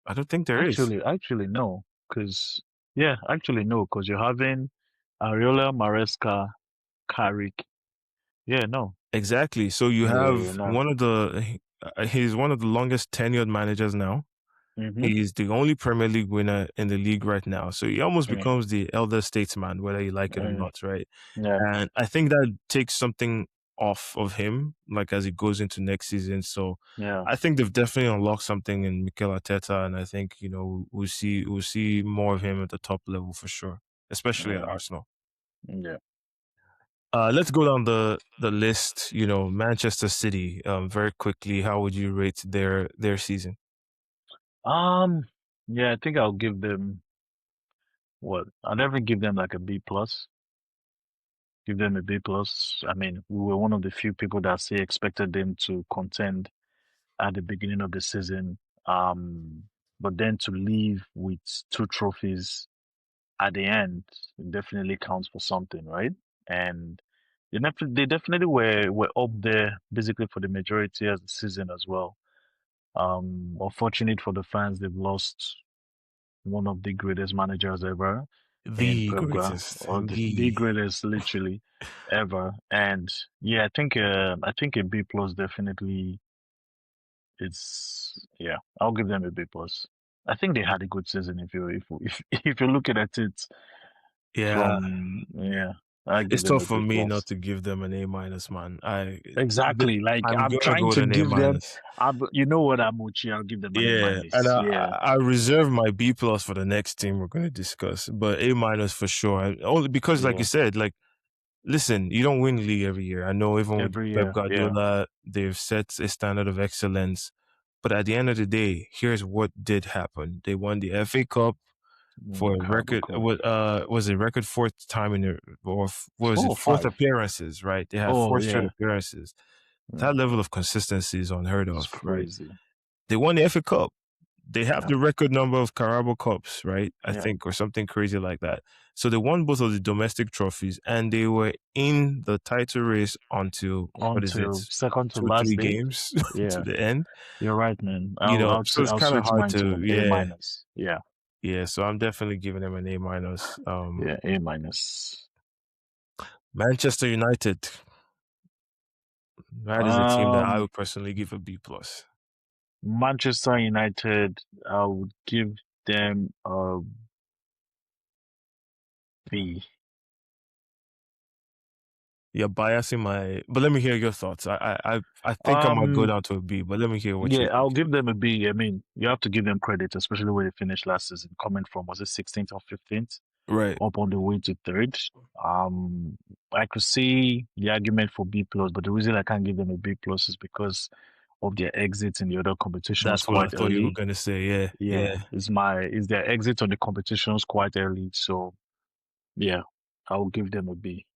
Speaker 1: I don't think there is.
Speaker 2: Actually, no, because yeah, actually no, because you're having Ariola, Maresca, Carrick. Yeah, no.
Speaker 1: Exactly. So you
Speaker 2: Yeah,
Speaker 1: have
Speaker 2: no.
Speaker 1: one of the he's one of the longest tenured managers now.
Speaker 2: Mm-hmm.
Speaker 1: He's the only Premier League winner in the league right now. So he almost
Speaker 2: Yeah,
Speaker 1: becomes the elder statesman, whether you like it or
Speaker 2: yeah,
Speaker 1: not, right?
Speaker 2: yeah,
Speaker 1: And I think that takes something off of him, like as he goes into next season. So
Speaker 2: yeah,
Speaker 1: I think they've definitely unlocked something in Mikel Arteta, and I think we'll see more of him at the top level for sure, especially at
Speaker 2: yeah,
Speaker 1: Arsenal.
Speaker 2: yeah.
Speaker 1: Let's go down the list. Manchester City. Very quickly, how would you rate their season?
Speaker 2: Um, yeah, I think I'll give them what? I'll never give them like a B plus. Give them a B plus. I mean, we were one of the few people that say expected them to contend at the beginning of the season. But then to leave with two trophies at the end definitely counts for something, right? And they definitely were up there basically for the majority of the season as well. Unfortunate for the fans, they've lost one of the greatest managers ever in
Speaker 1: The
Speaker 2: Pep Guardiola,
Speaker 1: greatest,
Speaker 2: or the greatest literally ever. And yeah, I think a B plus definitely it's yeah, I'll give them a B plus. I think they had a good season if you're looking at it
Speaker 1: yeah.
Speaker 2: from yeah, I give
Speaker 1: It's
Speaker 2: them
Speaker 1: tough
Speaker 2: a
Speaker 1: for
Speaker 2: B
Speaker 1: me not
Speaker 2: plus.
Speaker 1: to give them an A minus, man.
Speaker 2: Exactly. Like
Speaker 1: I'm
Speaker 2: I'm
Speaker 1: gonna go
Speaker 2: trying
Speaker 1: with
Speaker 2: to
Speaker 1: an A
Speaker 2: give them
Speaker 1: minus.
Speaker 2: you know what, Amuchi, I'll give them an A
Speaker 1: Yeah, and
Speaker 2: minus. Yeah.
Speaker 1: I reserve my B plus for the next team we're going to discuss, but A minus for sure. Only because, like you
Speaker 2: Yeah.
Speaker 1: said, like listen, you don't win league every year. I know even with
Speaker 2: Every
Speaker 1: Pep
Speaker 2: year. Yeah.
Speaker 1: Guardiola, they've set a standard of excellence. But at the end of the day, here's what did happen: they won the FA Cup for a
Speaker 2: Carabao
Speaker 1: record.
Speaker 2: Cup.
Speaker 1: What was it? Record fourth time in the or what was
Speaker 2: Four
Speaker 1: it?
Speaker 2: or
Speaker 1: Fourth
Speaker 2: five.
Speaker 1: appearances, right? They had
Speaker 2: Oh
Speaker 1: four straight
Speaker 2: yeah.
Speaker 1: appearances.
Speaker 2: Yeah.
Speaker 1: That level of consistency is unheard
Speaker 2: It's
Speaker 1: of, right?
Speaker 2: crazy.
Speaker 1: They won the FA Cup. They have
Speaker 2: Yeah.
Speaker 1: the record number of Carabao Cups, right? I
Speaker 2: Yeah.
Speaker 1: think, or something crazy like that. So they won both of the domestic trophies, and they were in the title race until what is it,
Speaker 2: Until second to
Speaker 1: two,
Speaker 2: last
Speaker 1: three
Speaker 2: day.
Speaker 1: games to
Speaker 2: Yeah.
Speaker 1: the end.
Speaker 2: You're right, man.
Speaker 1: So it's
Speaker 2: I'll
Speaker 1: kind of
Speaker 2: switch
Speaker 1: hard
Speaker 2: mine to
Speaker 1: to,
Speaker 2: an A
Speaker 1: yeah,
Speaker 2: minus. Yeah.
Speaker 1: yeah. So I'm definitely giving them an A minus.
Speaker 2: Yeah, A minus.
Speaker 1: Manchester United. That is a team that I
Speaker 2: Um
Speaker 1: would personally give a B plus.
Speaker 2: Manchester United, I would give them a B.
Speaker 1: You're biasing but let me hear your thoughts. I think I might go
Speaker 2: Um
Speaker 1: down to a B, but let me hear what you
Speaker 2: Yeah,
Speaker 1: think.
Speaker 2: I'll give them a B. I mean, you have to give them credit, especially where they finished last season, coming from was it 16th or 15th,
Speaker 1: Right.
Speaker 2: up on the way to third. Um, I could see the argument for B plus, but the reason I can't give them a B plus is because of their exit in the other competitions
Speaker 1: That's what I
Speaker 2: quite
Speaker 1: thought you were
Speaker 2: early.
Speaker 1: gonna say. Yeah,
Speaker 2: Yeah,
Speaker 1: yeah,
Speaker 2: is their exit on the competitions quite early. So yeah, I'll give them a B.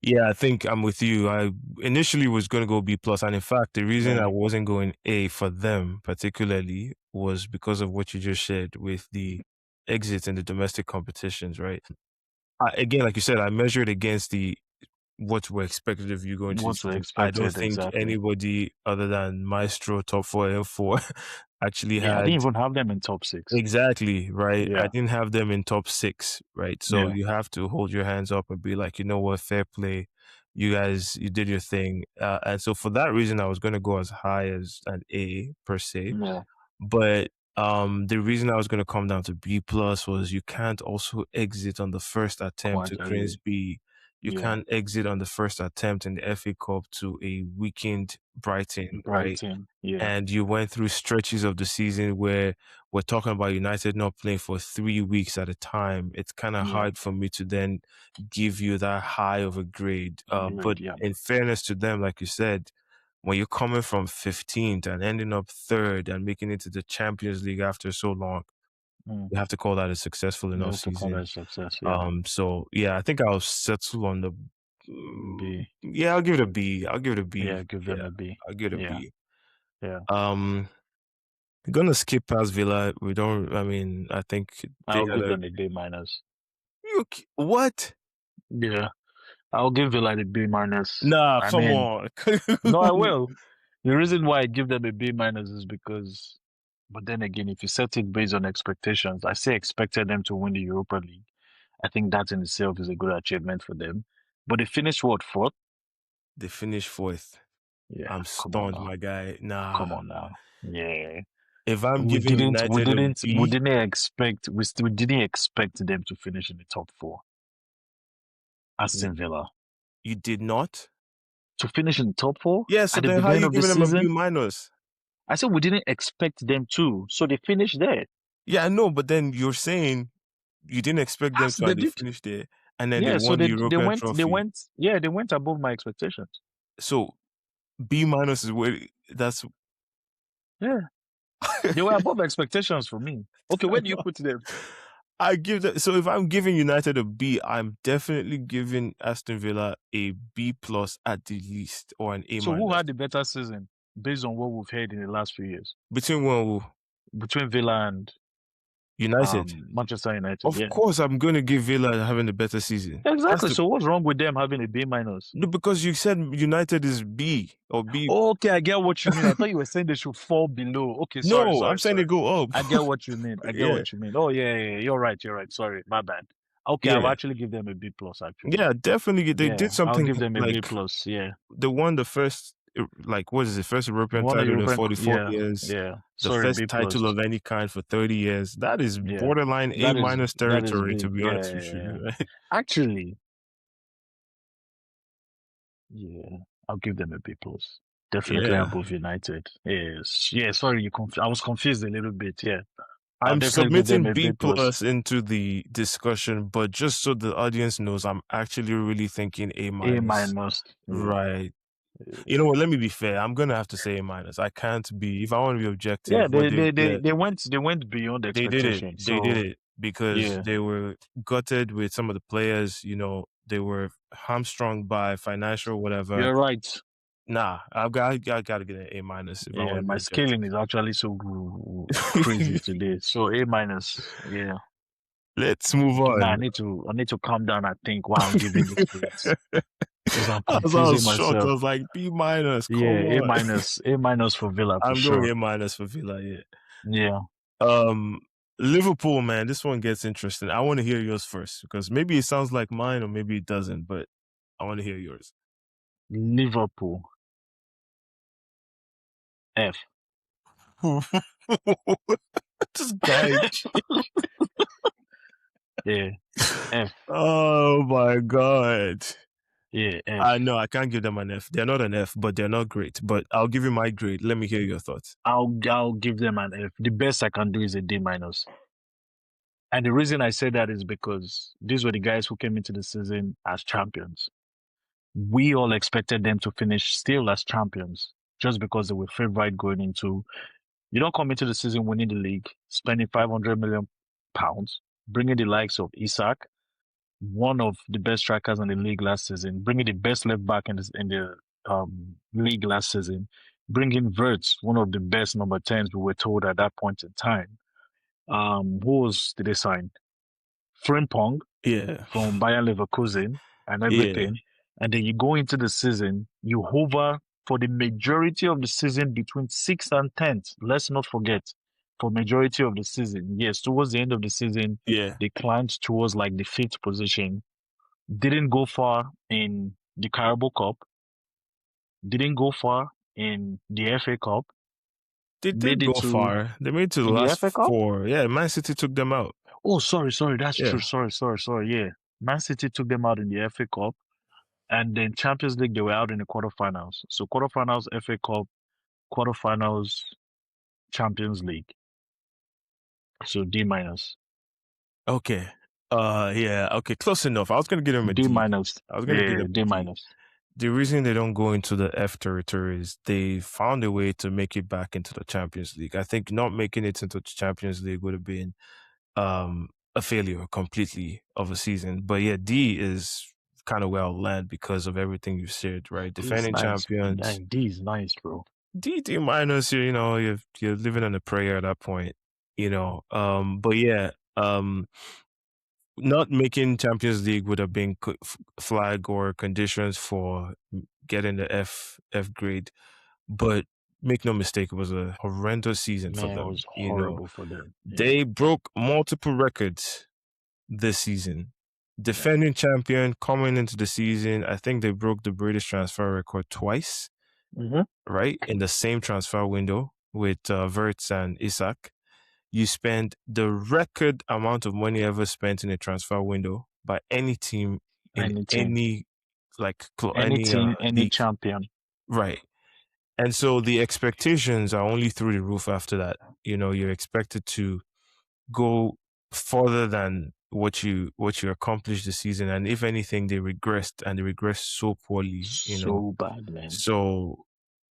Speaker 1: yeah. I think I'm with you. I initially was gonna go B plus, and in fact, the reason I
Speaker 2: Yeah,
Speaker 1: wasn't going A for them particularly was because of what you just shared with the exit in the domestic competitions. Right. Again, like you said, I measured against the what were expected of you going to the
Speaker 2: what's
Speaker 1: season. I don't
Speaker 2: expected
Speaker 1: think
Speaker 2: exactly.
Speaker 1: anybody other than Maestro top four and four actually
Speaker 2: Yeah, I
Speaker 1: had
Speaker 2: didn't even have them in top six.
Speaker 1: exactly right. I
Speaker 2: Yeah,
Speaker 1: didn't have them in top six, right? So
Speaker 2: yeah,
Speaker 1: you have to hold your hands up and be like, you know what, fair play. You guys, you did your thing. And so for that reason, I was going to go as high as an A per se.
Speaker 2: yeah.
Speaker 1: But the reason I was going to come down to B plus was you can't also exit on the first attempt to
Speaker 2: Quite early.
Speaker 1: Grimsby. You
Speaker 2: Yeah,
Speaker 1: can't exit on the first attempt in the FA Cup to a weakened Brighton, right?
Speaker 2: Brighton. Yeah,
Speaker 1: And you went through stretches of the season where we're talking about United not playing for 3 weeks at a time. It's kind of
Speaker 2: yeah.
Speaker 1: hard for me to then give you that high of a grade. But
Speaker 2: Great. Yeah.
Speaker 1: in fairness to them, like you said, when you're coming from 15th and ending up third and making it to the Champions League after so long,
Speaker 2: Mm.
Speaker 1: you have to call that a successful
Speaker 2: You
Speaker 1: enough
Speaker 2: have to call that
Speaker 1: season.
Speaker 2: a success. Yeah.
Speaker 1: So yeah, I think I'll settle on the
Speaker 2: B.
Speaker 1: yeah, I'll give it a B. I'll give it a
Speaker 2: Yeah,
Speaker 1: B.
Speaker 2: give them
Speaker 1: Yeah,
Speaker 2: a B.
Speaker 1: I'll give it a
Speaker 2: Yeah,
Speaker 1: B.
Speaker 2: yeah.
Speaker 1: Um, gonna skip past Villa. We don't. I mean, I think they
Speaker 2: I'll
Speaker 1: had
Speaker 2: give
Speaker 1: a
Speaker 2: them a B minus.
Speaker 1: what?
Speaker 2: Yeah, I'll give Villa a B minus.
Speaker 1: Nah,
Speaker 2: I
Speaker 1: come
Speaker 2: mean,
Speaker 1: on.
Speaker 2: no, I will. The reason why I give them a B minus is because, but then again, if you set it based on expectations, I say expected them to win the Europa League. I think that in itself is a good achievement for them. But they finished what, fourth?
Speaker 1: They finished fourth.
Speaker 2: Yeah,
Speaker 1: I'm
Speaker 2: come on
Speaker 1: stunned,
Speaker 2: now.
Speaker 1: my guy.
Speaker 2: Come
Speaker 1: Nah.
Speaker 2: on now. Yeah.
Speaker 1: If I'm
Speaker 2: We
Speaker 1: giving
Speaker 2: didn't we
Speaker 1: United a
Speaker 2: didn't we
Speaker 1: B,
Speaker 2: didn't expect we didn't expect them to finish in the top four. Aston Villa.
Speaker 1: you did not.
Speaker 2: To finish in the top four
Speaker 1: Yeah. So
Speaker 2: at the
Speaker 1: then, how are
Speaker 2: beginning
Speaker 1: you
Speaker 2: of the
Speaker 1: giving them a B
Speaker 2: season?
Speaker 1: minus?
Speaker 2: I said we didn't expect them to. So they finished there.
Speaker 1: Yeah, I know, but then you're saying you didn't expect them
Speaker 2: As
Speaker 1: to,
Speaker 2: they
Speaker 1: and they
Speaker 2: did.
Speaker 1: finished there, and then they
Speaker 2: Yeah, so
Speaker 1: won the
Speaker 2: they
Speaker 1: European
Speaker 2: went
Speaker 1: trophy.
Speaker 2: they went above my expectations.
Speaker 1: So B minus is where that's.
Speaker 2: Yeah. They were above expectations for me. Okay, where do you put them?
Speaker 1: I give that. So if I'm giving United a B, I'm definitely giving Aston Villa a B plus at the least, or an A
Speaker 2: So who
Speaker 1: minus.
Speaker 2: had the better season based on what we've heard in the last few years?
Speaker 1: Between one
Speaker 2: Between Villa and
Speaker 1: United,
Speaker 2: Manchester United,
Speaker 1: of
Speaker 2: yeah.
Speaker 1: course, I'm going to give Villa having a better season. That's
Speaker 2: Exactly.
Speaker 1: the
Speaker 2: So what's wrong with them having a B minus?
Speaker 1: no, because you said United is B or B.
Speaker 2: Okay, I get what you mean. I thought you were saying they should fall below. Okay, sorry,
Speaker 1: No, I'm
Speaker 2: sorry,
Speaker 1: saying they
Speaker 2: sorry.
Speaker 1: go up.
Speaker 2: I get what you mean. I get
Speaker 1: Yeah,
Speaker 2: what you mean. Oh yeah, yeah, yeah. You're right. You're right. Sorry, my bad. Okay, I'll
Speaker 1: yeah,
Speaker 2: actually give them a B plus. Actually,
Speaker 1: yeah. Definitely, they did
Speaker 2: yeah, I'll
Speaker 1: something
Speaker 2: give them a B
Speaker 1: like
Speaker 2: plus. Yeah,
Speaker 1: they won the first, like, what is it, first
Speaker 2: they
Speaker 1: European
Speaker 2: won the
Speaker 1: title in
Speaker 2: European.
Speaker 1: 44
Speaker 2: Yeah,
Speaker 1: years,
Speaker 2: yeah.
Speaker 1: the
Speaker 2: Sorry,
Speaker 1: first
Speaker 2: B plus.
Speaker 1: title of any kind for 30 years. That is
Speaker 2: Yeah,
Speaker 1: borderline A
Speaker 2: that is
Speaker 1: minus
Speaker 2: that is
Speaker 1: territory, to
Speaker 2: big.
Speaker 1: be
Speaker 2: Yeah,
Speaker 1: honest
Speaker 2: yeah,
Speaker 1: with
Speaker 2: yeah.
Speaker 1: you. Right?
Speaker 2: Actually, yeah, I'll give them a B plus. Definitely
Speaker 1: Yeah.
Speaker 2: above United. Yes, yeah. Sorry, I was confused a little bit. Yeah, I'll
Speaker 1: I'm
Speaker 2: definitely give them
Speaker 1: submitting
Speaker 2: a B
Speaker 1: B
Speaker 2: plus.
Speaker 1: plus into the discussion, but just so the audience knows, I'm actually really thinking A
Speaker 2: A
Speaker 1: minus.
Speaker 2: minus. Yeah.
Speaker 1: Right. You know what? Let me be fair. I'm gonna have to say A minus. I can't be if I want to be objective.
Speaker 2: Yeah,
Speaker 1: What they yeah,
Speaker 2: they went beyond
Speaker 1: they did it.
Speaker 2: expectations.
Speaker 1: They did
Speaker 2: So
Speaker 1: it because
Speaker 2: yeah,
Speaker 1: they were gutted with some of the players. They were hamstrung by financial whatever.
Speaker 2: you're right.
Speaker 1: Nah, I gotta get an A minus if I
Speaker 2: Yeah,
Speaker 1: want to be
Speaker 2: my
Speaker 1: objective.
Speaker 2: scaling is actually so crazy today. So A minus. Yeah.
Speaker 1: Let's move
Speaker 2: Okay, now
Speaker 1: on.
Speaker 2: I need to calm down and think while I'm giving these grades because I'm
Speaker 1: I
Speaker 2: confusing
Speaker 1: was shocked. I
Speaker 2: myself.
Speaker 1: was like, B minus, come
Speaker 2: Yeah,
Speaker 1: on.
Speaker 2: A minus for Villa for
Speaker 1: I'm going
Speaker 2: sure.
Speaker 1: A minus for Villa, yeah.
Speaker 2: Yeah.
Speaker 1: Um, Liverpool, man, this one gets interesting. I want to hear yours first because maybe it sounds like mine or maybe it doesn't, but I want to hear yours.
Speaker 2: Liverpool F.
Speaker 1: This guy.
Speaker 2: Yeah, F.
Speaker 1: Oh my god.
Speaker 2: Yeah,
Speaker 1: I
Speaker 2: F.
Speaker 1: know I can't give them an F. They're not an F, but they're not great. But I'll give you my grade. Let me hear your thoughts.
Speaker 2: I'll give them an F. The best I can do is a D minus. And the reason I say that is because these were the guys who came into the season as champions. We all expected them to finish still as champions just because they were favorite going into. You don't come into the season winning the league, spending 500 million pounds, bringing the likes of Isak, one of the best strikers in the league last season, bringing the best left back in the league last season, bringing Verts, one of the best number 10s we were told at that point in time. Who else did they sign? Frimpong
Speaker 1: Yeah.
Speaker 2: from Bayer Leverkusen and
Speaker 1: Yeah.
Speaker 2: everything. And then you go into the season, you hover for the majority of the season between 6th and 10th. Let's not forget, for majority of the season. Yes, towards the end of the season,
Speaker 1: Yeah.
Speaker 2: they climbed towards like the 5th position. Didn't go far in the Carabao Cup. Didn't go far in the FA Cup.
Speaker 1: They did
Speaker 2: Made it
Speaker 1: go
Speaker 2: to
Speaker 1: far. They made it to the
Speaker 2: in the
Speaker 1: last
Speaker 2: FA Cup.
Speaker 1: four. Yeah, Man City took them out.
Speaker 2: Oh, sorry. That's true.
Speaker 1: Yeah.
Speaker 2: Sorry. Yeah, Man City took them out in the FA Cup, and then Champions League they were out in the quarterfinals. So quarterfinals FA Cup, quarterfinals Champions League. So D minus,
Speaker 1: Okay. Yeah. Okay. Close enough. I was gonna give them a
Speaker 2: D
Speaker 1: D.
Speaker 2: minus.
Speaker 1: I was gonna give
Speaker 2: Yeah,
Speaker 1: them a
Speaker 2: D
Speaker 1: D.
Speaker 2: minus.
Speaker 1: The reason they don't go into the F territory is they found a way to make it back into the Champions League. I think not making it into the Champions League would have been a failure completely of a season. But yeah, D is kind of well land because of everything you said, right?
Speaker 2: D is
Speaker 1: Defending
Speaker 2: nice, man.
Speaker 1: champions.
Speaker 2: Dang, D is nice, bro.
Speaker 1: D minus, you're living on a prayer at that point, But yeah, not making Champions League would have been flag or conditions for getting the F grade. But make no mistake, it was a horrendous season for
Speaker 2: Man, it
Speaker 1: them.
Speaker 2: was horrible for them. Yeah.
Speaker 1: They broke multiple records this season. Defending champion coming into the season, I think they broke the British transfer record twice,
Speaker 2: Mm-hmm.
Speaker 1: right? In the same transfer window with Verts and Isak. You spend the record amount of money ever spent in a transfer window by any team in
Speaker 2: Any team,
Speaker 1: any
Speaker 2: any
Speaker 1: any
Speaker 2: team, any
Speaker 1: league,
Speaker 2: champion.
Speaker 1: right? And so the expectations are only through the roof after that. You're expected to go further than what you accomplished this season, and if anything, they regressed, and they regressed so poorly.
Speaker 2: So bad, man.
Speaker 1: So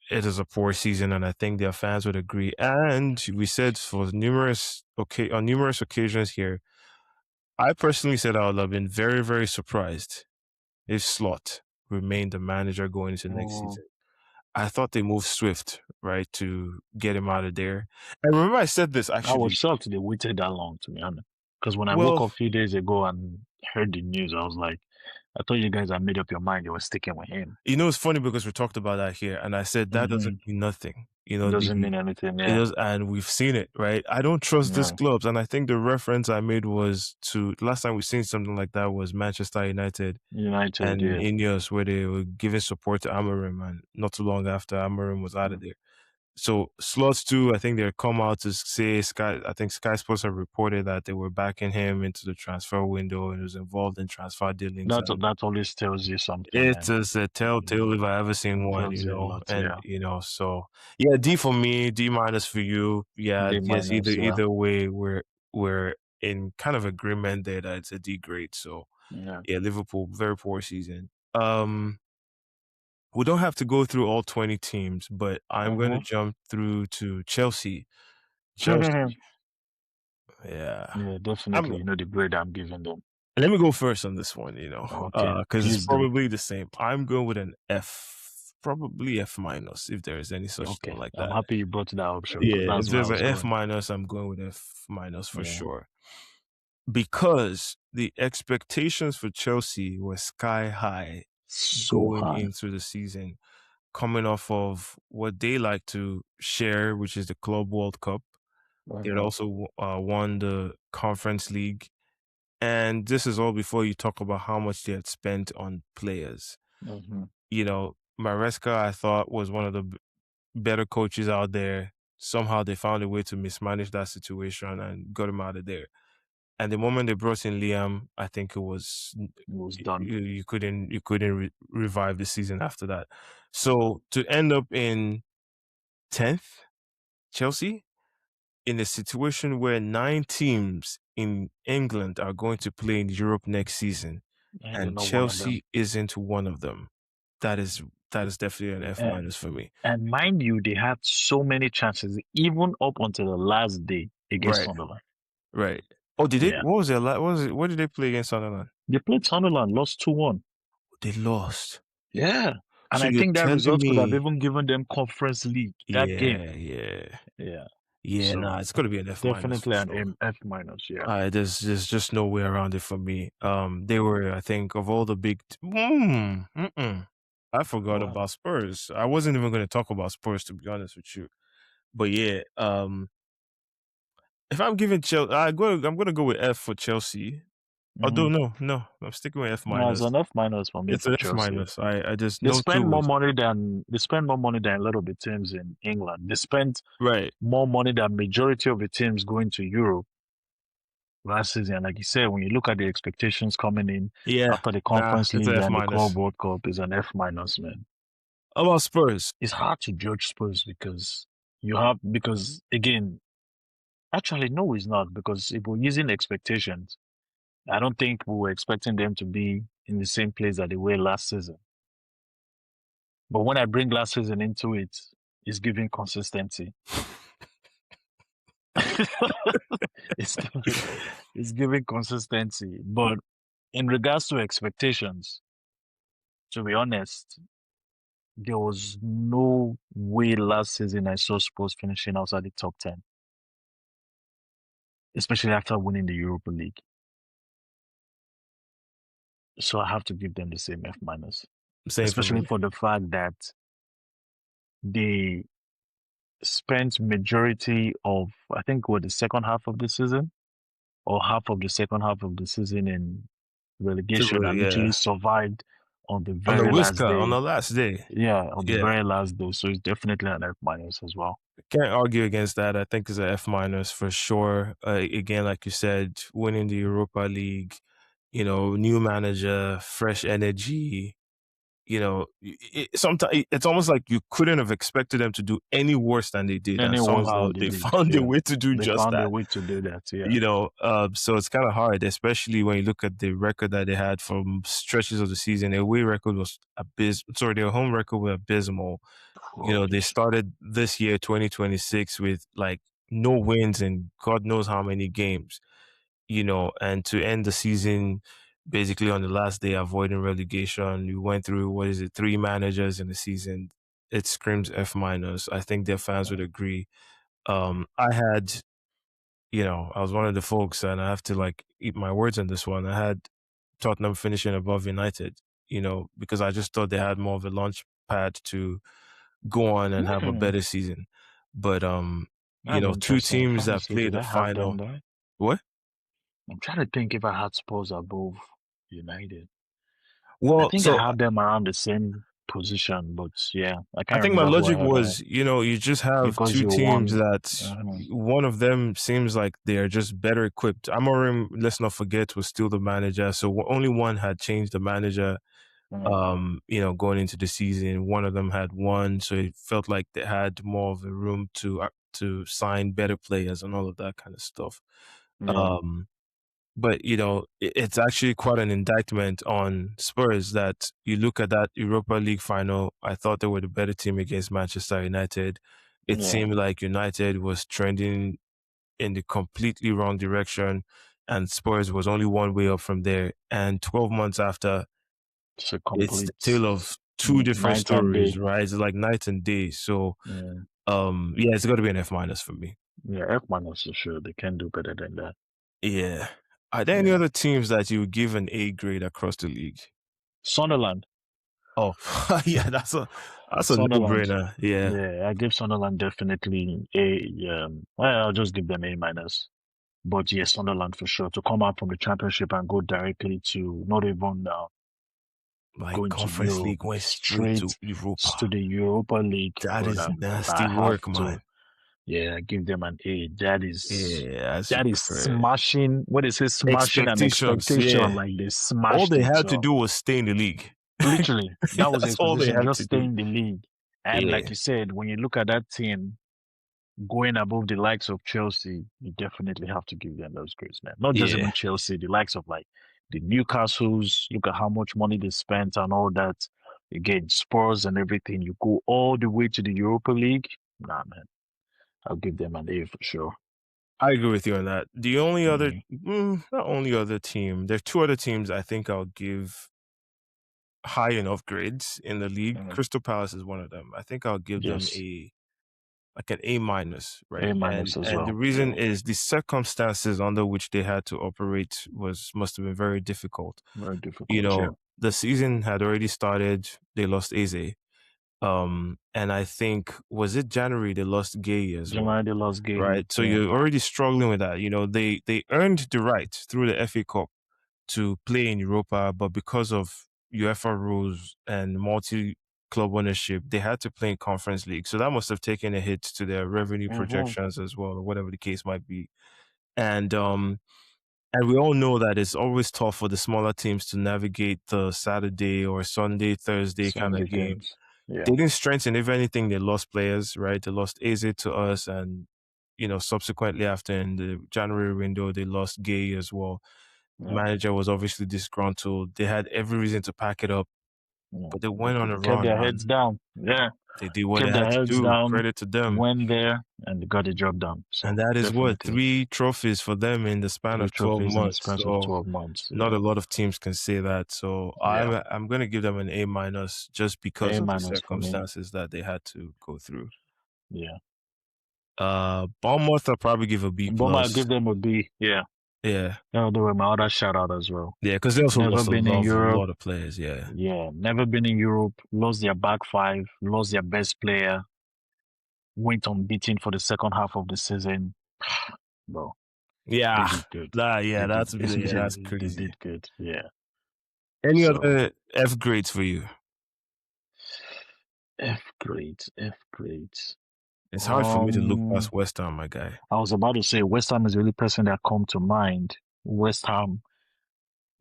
Speaker 1: it is a poor season, and I think their fans would agree. And we said for on numerous occasions here, I personally said I would have been very, very surprised if Slot remained the manager going into next
Speaker 2: Oh,
Speaker 1: season. I thought they moved swift, right, to get him out of there. And remember, I said this
Speaker 2: I was
Speaker 1: actually.
Speaker 2: shocked they waited that long, to be honest. Because when I woke
Speaker 1: Well,
Speaker 2: up a few days ago and heard the news, I was like, I thought you guys had made up your mind you were sticking with him.
Speaker 1: it's funny because we talked about that here, and I said that doesn't
Speaker 2: Mm-hmm.
Speaker 1: mean nothing.
Speaker 2: Doesn't mean anything,
Speaker 1: It
Speaker 2: yeah.
Speaker 1: does, and we've seen it, right? I don't trust these
Speaker 2: Yeah.
Speaker 1: clubs, and I think the reference I made was to last time we seen something like that was Manchester United
Speaker 2: United,
Speaker 1: and
Speaker 2: yeah.
Speaker 1: Ineos, where they were giving support to Amorim, and not too long after Amorim was out of there. So slots too, I think they come out to say I think Sky Sports have reported that they were backing him into the transfer window and was involved in transfer dealings. And
Speaker 2: That always tells you something,
Speaker 1: it
Speaker 2: man.
Speaker 1: is a telltale if I ever seen
Speaker 2: It
Speaker 1: one,
Speaker 2: tells you a lot,
Speaker 1: and
Speaker 2: yeah.
Speaker 1: so yeah, D for me, D minus for you. Yeah,
Speaker 2: D
Speaker 1: yes, either
Speaker 2: minus, yeah.
Speaker 1: either way, we're in kind of agreement there that it's a D grade. So
Speaker 2: Yeah.
Speaker 1: yeah, Liverpool, very poor season. We don't have to go through all 20 teams, but I'm going to jump through to Chelsea. Chelsea, yeah.
Speaker 2: Yeah,
Speaker 1: I'm
Speaker 2: definitely. You know the grade I'm giving them.
Speaker 1: Let me go first on this one,
Speaker 2: Okay,
Speaker 1: because it's
Speaker 2: please do.
Speaker 1: probably the same. I'm going with an F, probably F minus, if there is any such thing
Speaker 2: Okay,
Speaker 1: like
Speaker 2: I'm
Speaker 1: that.
Speaker 2: happy you brought that option because
Speaker 1: Yeah, if
Speaker 2: that's where I
Speaker 1: there's an
Speaker 2: was
Speaker 1: F
Speaker 2: going.
Speaker 1: minus, I'm going with F minus for
Speaker 2: Yeah,
Speaker 1: sure. Because the expectations for Chelsea were sky high
Speaker 2: so
Speaker 1: going
Speaker 2: high.
Speaker 1: into the season, coming off of what they like to share, which is the Club World Cup. They had also won the Conference League. And this is all before you talk about how much they had spent on players.
Speaker 2: Mm-hmm.
Speaker 1: Maresca, I thought, was one of the better coaches out there. Somehow they found a way to mismanage that situation and got him out of there. And the moment they brought in Liam, I think it was
Speaker 2: Done.
Speaker 1: you couldn't revive the season after that. So to end up in 10th, Chelsea, in a situation where 9 teams in England are going to play in Europe next season,
Speaker 2: And you're
Speaker 1: and
Speaker 2: not one of them.
Speaker 1: Chelsea isn't one of them. That is definitely an F minus for me.
Speaker 2: And mind you, they had so many chances, even up until the last day against
Speaker 1: Right,
Speaker 2: Sunderland.
Speaker 1: right. Oh, did it?
Speaker 2: Yeah.
Speaker 1: What was it? What was it? What did they play against Sunderland?
Speaker 2: They played Sunderland, lost 2-1.
Speaker 1: They lost.
Speaker 2: Yeah. And
Speaker 1: So
Speaker 2: I
Speaker 1: you're
Speaker 2: think that
Speaker 1: telling
Speaker 2: result could have
Speaker 1: me?
Speaker 2: even given them Conference League that game.
Speaker 1: Yeah.
Speaker 2: Yeah.
Speaker 1: Nah,
Speaker 2: So
Speaker 1: it's gonna be an F minus for
Speaker 2: definitely
Speaker 1: sure.
Speaker 2: an F minus, yeah.
Speaker 1: There's just no way around it for me. They were, I think, of all the big. I forgot
Speaker 2: Wow.
Speaker 1: about Spurs. I wasn't even going to talk about Spurs, to be honest with you. But yeah, if I'm giving Chelsea, I'm going to go with F for Chelsea. Although
Speaker 2: Hmm.
Speaker 1: no, I'm sticking with F
Speaker 2: No, it's
Speaker 1: minus.
Speaker 2: an F minus for me
Speaker 1: It's
Speaker 2: for
Speaker 1: an F
Speaker 2: Chelsea.
Speaker 1: minus. I just
Speaker 2: They
Speaker 1: no two
Speaker 2: spend more
Speaker 1: was
Speaker 2: money than they spend more money than a lot of the teams in England. They spent
Speaker 1: right.
Speaker 2: more money than majority of the teams going to Europe last season. Like you said, when you look at the expectations coming in
Speaker 1: Yeah,
Speaker 2: after the
Speaker 1: nah,
Speaker 2: Conference
Speaker 1: it's an
Speaker 2: League
Speaker 1: F
Speaker 2: and the Club
Speaker 1: minus.
Speaker 2: World Cup, is an F minus, man.
Speaker 1: How about Spurs?
Speaker 2: It's hard to judge Spurs because again, actually no, it's not because if we're using expectations, I don't think we were expecting them to be in the same place that they were last season. But when I bring last season into it, it's giving consistency. it's giving, it's giving consistency. But in regards to expectations, to be honest, there was no way last season I saw Spurs finishing outside the top 10, especially after winning the Europa League. So I have to give them the same F minus,
Speaker 1: Same for
Speaker 2: especially
Speaker 1: me.
Speaker 2: for the fact that they spent majority of, I think, what the second half of the season or half of the second half of the season in
Speaker 1: To
Speaker 2: relegation
Speaker 1: really,
Speaker 2: and literally
Speaker 1: yeah.
Speaker 2: survived on the
Speaker 1: On the
Speaker 2: very last
Speaker 1: whisker on
Speaker 2: day.
Speaker 1: the last day.
Speaker 2: Yeah, on the
Speaker 1: Yeah.
Speaker 2: very last day. So it's definitely an F minus as well.
Speaker 1: Can't argue against that. I think it's a F minus for sure. Again, like you said, winning the Europa League, new manager, fresh energy. Sometimes it's almost like you couldn't have expected them to do any worse than they did, and
Speaker 2: Any worse
Speaker 1: somehow
Speaker 2: than the
Speaker 1: they
Speaker 2: league.
Speaker 1: found a
Speaker 2: Yeah.
Speaker 1: way to do
Speaker 2: They
Speaker 1: just
Speaker 2: found a
Speaker 1: that.
Speaker 2: way to do that. Yeah.
Speaker 1: So it's kind of hard, especially when you look at the record that they had from stretches of the season. Their away record was abysmal. Sorry, their home record was abysmal.
Speaker 2: Oh,
Speaker 1: They started this year, 2026, with like no wins in God knows how many games, and to end the season basically on the last day avoiding relegation. You went through, what is it, three managers in the season. It screams F minus. I think their fans would agree. I had, I was one of the folks, and I have to like eat my words on this one. I had Tottenham finishing above United, because I just thought they had more of a launch pad to go on and have a
Speaker 2: hmm.
Speaker 1: better season. But
Speaker 2: That's
Speaker 1: two
Speaker 2: interesting. I'm
Speaker 1: teams
Speaker 2: trying to
Speaker 1: that
Speaker 2: see,
Speaker 1: played
Speaker 2: did
Speaker 1: the
Speaker 2: I have
Speaker 1: final.
Speaker 2: them there?
Speaker 1: What?
Speaker 2: I'm trying to think if I had Spurs above United. I
Speaker 1: Well,
Speaker 2: think I
Speaker 1: so
Speaker 2: have them around the same position, but yeah, I
Speaker 1: I
Speaker 2: can't
Speaker 1: think my
Speaker 2: remember who I
Speaker 1: logic
Speaker 2: have
Speaker 1: was, you just have
Speaker 2: because
Speaker 1: two
Speaker 2: you
Speaker 1: teams
Speaker 2: won.
Speaker 1: that one of them seems like they are just better equipped. Amorim, let's not forget, was still the manager, so only one had changed the manager.
Speaker 2: Mm,
Speaker 1: Going into the season, one of them had won, so it felt like they had more of a room to sign better players and all of that kind of stuff.
Speaker 2: yeah,
Speaker 1: Um, but it's actually quite an indictment on Spurs that you look at that Europa League final. I thought they were the better team against Manchester United. It
Speaker 2: yeah,
Speaker 1: seemed like United was trending in the completely wrong direction, and Spurs was only one way up from there. And 12 months after,
Speaker 2: it's a
Speaker 1: it's the
Speaker 2: complete
Speaker 1: tale of two different
Speaker 2: night and
Speaker 1: stories,
Speaker 2: day.
Speaker 1: right? It's like night and day. So,
Speaker 2: Yeah,
Speaker 1: yeah, it's got to be an F minus for me.
Speaker 2: yeah, F minus for sure. They can do better than that.
Speaker 1: Yeah. Are there any
Speaker 2: Yeah,
Speaker 1: other teams that you would give an A grade across the league?
Speaker 2: Sunderland,
Speaker 1: Oh, yeah, that's a no
Speaker 2: Sunderland.
Speaker 1: brainer. Yeah,
Speaker 2: Yeah, I give Sunderland definitely a. Well, I'll just give them A minus. But yes, Sunderland for sure to come out from the championship and go directly to not even
Speaker 1: like
Speaker 2: going to
Speaker 1: Conference
Speaker 2: Europe,
Speaker 1: League went straight to
Speaker 2: straight to
Speaker 1: Europa.
Speaker 2: the Europa League,
Speaker 1: That is
Speaker 2: brother.
Speaker 1: nasty
Speaker 2: I have
Speaker 1: work,
Speaker 2: to,
Speaker 1: man.
Speaker 2: yeah, give them an A. That is
Speaker 1: Yeah, that's
Speaker 2: that is
Speaker 1: super.
Speaker 2: smashing. What is it? Smashing an
Speaker 1: Expectations.
Speaker 2: expectation.
Speaker 1: Yeah,
Speaker 2: Like they
Speaker 1: all
Speaker 2: smashed
Speaker 1: they
Speaker 2: it.
Speaker 1: had to
Speaker 2: So
Speaker 1: do was stay in the league.
Speaker 2: literally, that was the
Speaker 1: That's all they
Speaker 2: expectation.
Speaker 1: had
Speaker 2: Just
Speaker 1: to
Speaker 2: stay
Speaker 1: do.
Speaker 2: in the league. And like
Speaker 1: Yeah,
Speaker 2: you said, when you look at that team going above the likes of Chelsea, you definitely have to give them those grades, man. Not just even
Speaker 1: yeah.
Speaker 2: Chelsea, the likes of like the Newcastles. Look at how much money they spent and all that. Again, Spurs and everything. You go all the way to the Europa League. Nah, man, I'll give them an A for sure.
Speaker 1: I agree with you on that. The only other,
Speaker 2: Mm,
Speaker 1: not only other team, there are two other teams I think I'll give high enough grades in the league.
Speaker 2: mm,
Speaker 1: Crystal Palace is one of them. I think I'll give them
Speaker 2: yes,
Speaker 1: like an A minus, right?
Speaker 2: A
Speaker 1: And
Speaker 2: minus as
Speaker 1: and the
Speaker 2: well.
Speaker 1: reason
Speaker 2: Yeah,
Speaker 1: is the circumstances under which they had to operate must have been very difficult.
Speaker 2: very difficult. Yeah,
Speaker 1: the season had already started. They lost Eze. And I think was it January they lost Gay as well,
Speaker 2: Jamal they lost Gay.
Speaker 1: right? So
Speaker 2: Yeah.
Speaker 1: you're already struggling with that. You know, they earned the right through the FA Cup to play in Europa, but because of UEFA rules and multi club ownership, they had to play in Conference League. So that must have taken a hit to their revenue
Speaker 2: Mm-hmm.
Speaker 1: projections as well, or whatever the case might be. And and we all know that it's always tough for the smaller teams to navigate the Saturday or Sunday, Thursday kind
Speaker 2: Sunday
Speaker 1: of game.
Speaker 2: games. Yeah.
Speaker 1: They didn't strengthen. If anything, they lost players, right? They lost Eze to us, and subsequently after in the January window, they lost Gay as well.
Speaker 2: Yeah.
Speaker 1: Manager was obviously disgruntled. They had every reason to pack it up,
Speaker 2: Yeah.
Speaker 1: but they
Speaker 2: But
Speaker 1: went on a
Speaker 2: they kept
Speaker 1: run,
Speaker 2: their
Speaker 1: man.
Speaker 2: heads down. Yeah.
Speaker 1: They did what they
Speaker 2: Kept their
Speaker 1: had to
Speaker 2: heads
Speaker 1: do.
Speaker 2: down,
Speaker 1: Credit to them.
Speaker 2: went there, and they got the job done.
Speaker 1: And
Speaker 2: So
Speaker 1: that is what
Speaker 2: definitely
Speaker 1: three trophies for them in the span
Speaker 2: 3
Speaker 1: of 12
Speaker 2: trophies in the
Speaker 1: months.
Speaker 2: span of
Speaker 1: So
Speaker 2: 12 months.
Speaker 1: not
Speaker 2: Yeah.
Speaker 1: a lot of teams can say that. So
Speaker 2: Yeah.
Speaker 1: I'm going to give them an A minus just because
Speaker 2: A
Speaker 1: of the
Speaker 2: minus for me.
Speaker 1: circumstances that they had to go through.
Speaker 2: Yeah.
Speaker 1: Bournemouth I'll probably give a B
Speaker 2: But I
Speaker 1: plus.
Speaker 2: give them a B. Yeah.
Speaker 1: Yeah,
Speaker 2: Yeah, they were my other shout out as well.
Speaker 1: yeah, because they also
Speaker 2: Never
Speaker 1: lost a
Speaker 2: been in Europe.
Speaker 1: lot of players. Yeah,
Speaker 2: Yeah. Never been in Europe. Lost their back five. Lost their best player. Went unbeaten for the second half of the season. Bro, they
Speaker 1: yeah,
Speaker 2: did good.
Speaker 1: yeah,
Speaker 2: They did.
Speaker 1: that's
Speaker 2: They
Speaker 1: crazy.
Speaker 2: did good. Yeah.
Speaker 1: Any
Speaker 2: So
Speaker 1: other F grades for you?
Speaker 2: F grade. F grade.
Speaker 1: It's hard for me to look past West Ham, my guy.
Speaker 2: I was about to say West Ham is the only person that come to mind. West Ham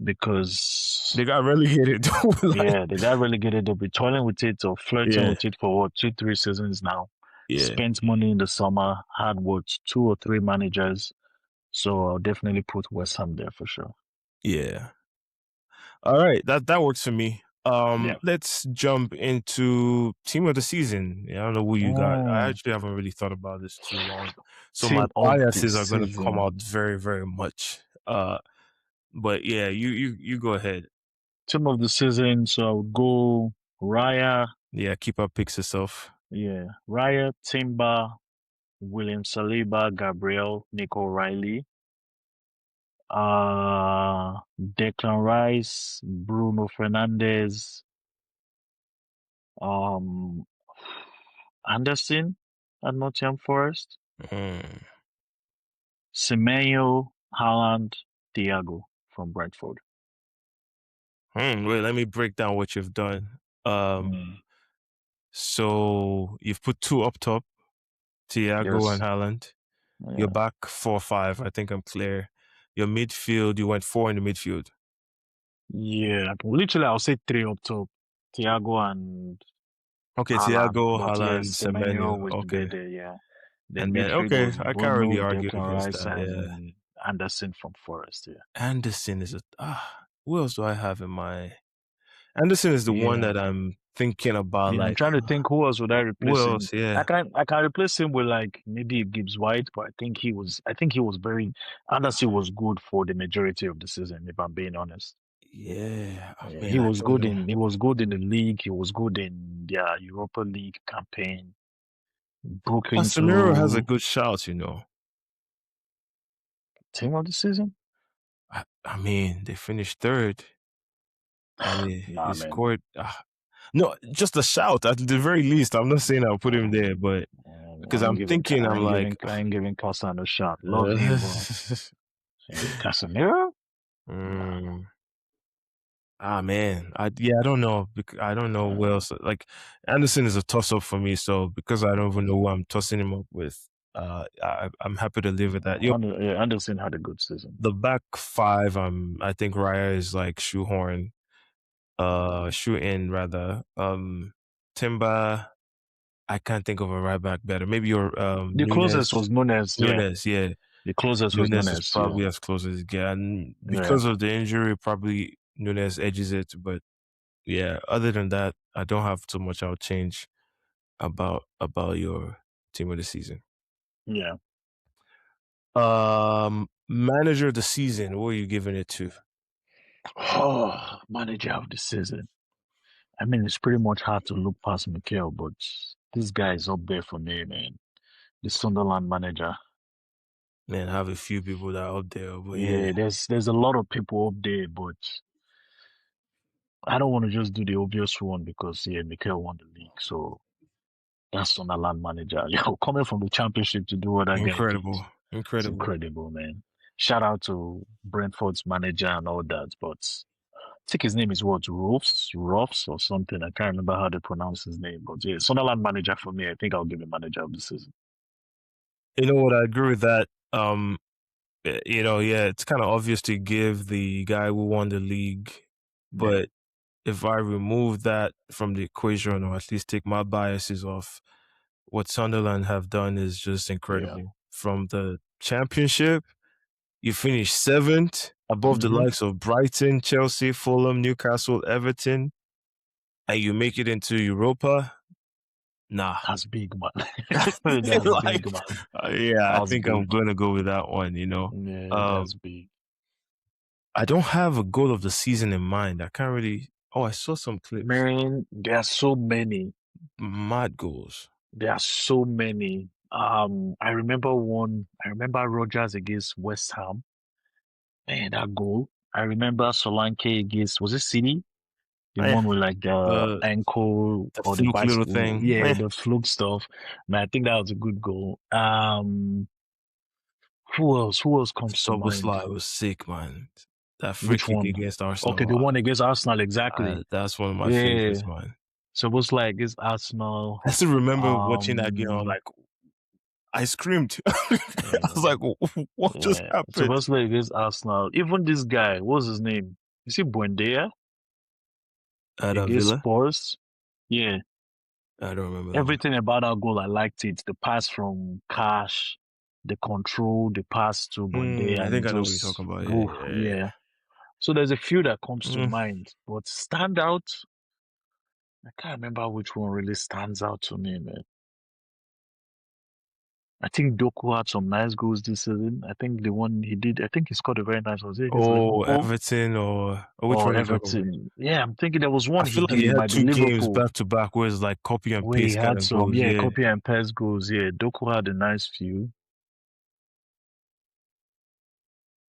Speaker 2: because
Speaker 1: They got relegated. Like,
Speaker 2: yeah, they got relegated. They'll be toiling with it or flirting
Speaker 1: yeah,
Speaker 2: with it for what 2, 3 seasons now.
Speaker 1: yeah,
Speaker 2: Spent money in the summer, had what 2 or 3 managers. So I'll definitely put West Ham there for sure.
Speaker 1: yeah. All right, that works for me.
Speaker 2: Yeah.
Speaker 1: Let's jump into team of the season. Yeah, I don't know who you got. I
Speaker 2: Mm,
Speaker 1: actually haven't really thought about this too long, so my
Speaker 2: team of the
Speaker 1: biases are going to come
Speaker 2: season.
Speaker 1: out very, very much. But yeah, you go ahead.
Speaker 2: Team of the season. So I'll go Raya.
Speaker 1: Yeah, keep up picks yourself.
Speaker 2: Yeah, Raya, Timber, William Saliba, Gabriel, Nico Riley. Declan Rice, Bruno Fernandes, um, Anderson at Nottingham Forest,
Speaker 1: Mm.
Speaker 2: Semenyo, Haaland, Thiago from Brentford.
Speaker 1: Wait, let me break down what you've done.
Speaker 2: Mm,
Speaker 1: So you've put two up top, Thiago and
Speaker 2: yes.
Speaker 1: Haaland. You're
Speaker 2: Yeah.
Speaker 1: back 4-5. I think I'm clear. Your midfield, you went four in the midfield.
Speaker 2: Yeah. Literally, I'll say 3 up top. Thiago and
Speaker 1: Okay,
Speaker 2: Haaland.
Speaker 1: Thiago,
Speaker 2: But yes,
Speaker 1: Haaland,
Speaker 2: Semenyo
Speaker 1: Semenyo.
Speaker 2: will be
Speaker 1: Okay.
Speaker 2: there, yeah. Then
Speaker 1: And then,
Speaker 2: midfield
Speaker 1: okay,
Speaker 2: was
Speaker 1: I can't really
Speaker 2: Bruno,
Speaker 1: argue
Speaker 2: Declan
Speaker 1: against
Speaker 2: Rice,
Speaker 1: that. Yeah.
Speaker 2: and Anderson from Forest, yeah.
Speaker 1: Anderson is who else do I have in my? Anderson is the one
Speaker 2: Yeah.
Speaker 1: that I'm thinking about.
Speaker 2: Yeah, I'm
Speaker 1: Like,
Speaker 2: trying to think who else would I
Speaker 1: who
Speaker 2: replace him.
Speaker 1: else? Yeah.
Speaker 2: I can replace him with like maybe Gibbs White, but I think he was very Anderson was good for the majority of the season, if I'm being honest.
Speaker 1: Yeah. I
Speaker 2: Yeah,
Speaker 1: mean, I don't know.
Speaker 2: he was good in the league, he was good in their Europa League campaign. Broke
Speaker 1: Casemiro has a
Speaker 2: into
Speaker 1: good shout.
Speaker 2: team of the season?
Speaker 1: I mean, they finished third and he
Speaker 2: Nah man.
Speaker 1: scored. No, just a shout at the very least. I'm not saying I'll put him there, but because I'm thinking, I'm like,
Speaker 2: I ain't giving Costa no shot. Love him, but
Speaker 1: uh,
Speaker 2: Casemiro? Nah.
Speaker 1: mm, man, I don't know. I don't know who
Speaker 2: Uh,
Speaker 1: else. Like Anderson is a toss up for me. So because I don't even know who I'm tossing him up with, I'm happy to live with that.
Speaker 2: Yeah, Anderson had a good season.
Speaker 1: The back five, I think Raya is like shoehorn, shoe in rather. Timber, I can't think of a right back better. Maybe your
Speaker 2: The closest
Speaker 1: Nunes.
Speaker 2: was Nunes, yeah.
Speaker 1: Nunes, yeah.
Speaker 2: The closest was
Speaker 1: Nunes is
Speaker 2: Nunes, yeah.
Speaker 1: probably as close as it gets. And
Speaker 2: Yeah.
Speaker 1: because of the injury, probably Nunes edges it. But yeah, other than that, I don't have too much I'll change about your team of the season.
Speaker 2: Yeah.
Speaker 1: Manager of the season, what are you giving it to?
Speaker 2: Oh, manager of the season. I mean, it's pretty much hard to look past Mikel, but this guy is up there for me, man. The Sunderland manager.
Speaker 1: Man, I have a few people that are up there, but yeah.
Speaker 2: Yeah, there's a lot of people up there, but I don't want to just do the obvious one because yeah, Mikel won the league, so that's Sunderland manager. Yo, coming from the championship to do what that guy did,
Speaker 1: Incredible,
Speaker 2: it's
Speaker 1: incredible.
Speaker 2: incredible, man. Shout out to Brentford's manager and all that, but I think his name is what, Ruffs or something. I can't remember how they pronounce his name, but yeah, Sunderland manager for me. I think I'll give him manager of the season.
Speaker 1: You know what? I agree with that. Yeah, it's kind of obvious to give the guy who won the league,
Speaker 2: Yeah,
Speaker 1: but if I remove that from the equation, or at least take my biases off, what Sunderland have done is just
Speaker 2: yeah.
Speaker 1: incredible. From the championship, you finish seventh, above the
Speaker 2: hmm
Speaker 1: likes of Brighton, Chelsea, Fulham, Newcastle, Everton, and you make it into Europa. Nah.
Speaker 2: That's big, man. That's
Speaker 1: Like,
Speaker 2: big, man.
Speaker 1: yeah, I
Speaker 2: That's
Speaker 1: think I'm
Speaker 2: big.
Speaker 1: going to go with that one.
Speaker 2: Yeah,
Speaker 1: Um,
Speaker 2: that's big.
Speaker 1: I don't have a goal of the season in mind. I can't really. Oh, I saw some clips.
Speaker 2: Man, there are so many.
Speaker 1: Mad goals.
Speaker 2: There are so many. I remember one. I remember Rogers against West Ham. Man, that goal. I remember Solanke against, was it City? The
Speaker 1: Yeah,
Speaker 2: one with like the
Speaker 1: the
Speaker 2: ankle
Speaker 1: the
Speaker 2: or the
Speaker 1: fluke little
Speaker 2: bicycle.
Speaker 1: thing.
Speaker 2: Yeah,
Speaker 1: Eh,
Speaker 2: the fluke stuff. Man, I think that was a good goal. Who else? Who else comes to mind?
Speaker 1: Soboslai was sick, man. That free
Speaker 2: Which
Speaker 1: kick
Speaker 2: one?
Speaker 1: against
Speaker 2: Okay,
Speaker 1: Arsenal.
Speaker 2: the one against Arsenal, exactly.
Speaker 1: That's one of my
Speaker 2: Yeah.
Speaker 1: favorites, man.
Speaker 2: So it was like against Arsenal.
Speaker 1: I still remember watching that game. I was
Speaker 2: Um,
Speaker 1: like, I screamed. I was
Speaker 2: yeah,
Speaker 1: like, what just
Speaker 2: yeah. So it
Speaker 1: happened?
Speaker 2: was like against Arsenal. Even this guy, what's his name? Is he Buendia
Speaker 1: At a
Speaker 2: against
Speaker 1: Villa?
Speaker 2: Spurs? Yeah.
Speaker 1: I don't remember that one.
Speaker 2: Everything about that goal, I liked it. The pass from Cash, the control, the pass to Buendia,
Speaker 1: I
Speaker 2: and
Speaker 1: think
Speaker 2: it
Speaker 1: I know what you're
Speaker 2: just,
Speaker 1: talking about. Yeah,
Speaker 2: oof,
Speaker 1: yeah,
Speaker 2: yeah.
Speaker 1: yeah.
Speaker 2: So there's a few that comes to
Speaker 1: Mm.
Speaker 2: mind, but stand out. I can't remember which one really stands out to me, man. I think Doku had some nice goals this season. I think the one he did, I think he scored a very nice one. Was it against
Speaker 1: Oh,
Speaker 2: Liverpool
Speaker 1: Everton or which one
Speaker 2: or
Speaker 1: are you talking about?
Speaker 2: Everton? Yeah, I'm thinking there was
Speaker 1: I
Speaker 2: one he
Speaker 1: feel like
Speaker 2: did.
Speaker 1: he
Speaker 2: It
Speaker 1: had
Speaker 2: might be
Speaker 1: two games
Speaker 2: Liverpool
Speaker 1: back to back where it's like copy and
Speaker 2: where he
Speaker 1: paste kind
Speaker 2: had
Speaker 1: of
Speaker 2: some,
Speaker 1: goals.
Speaker 2: yeah,
Speaker 1: Yeah.
Speaker 2: copy and paste goals. Yeah, Doku had a nice few.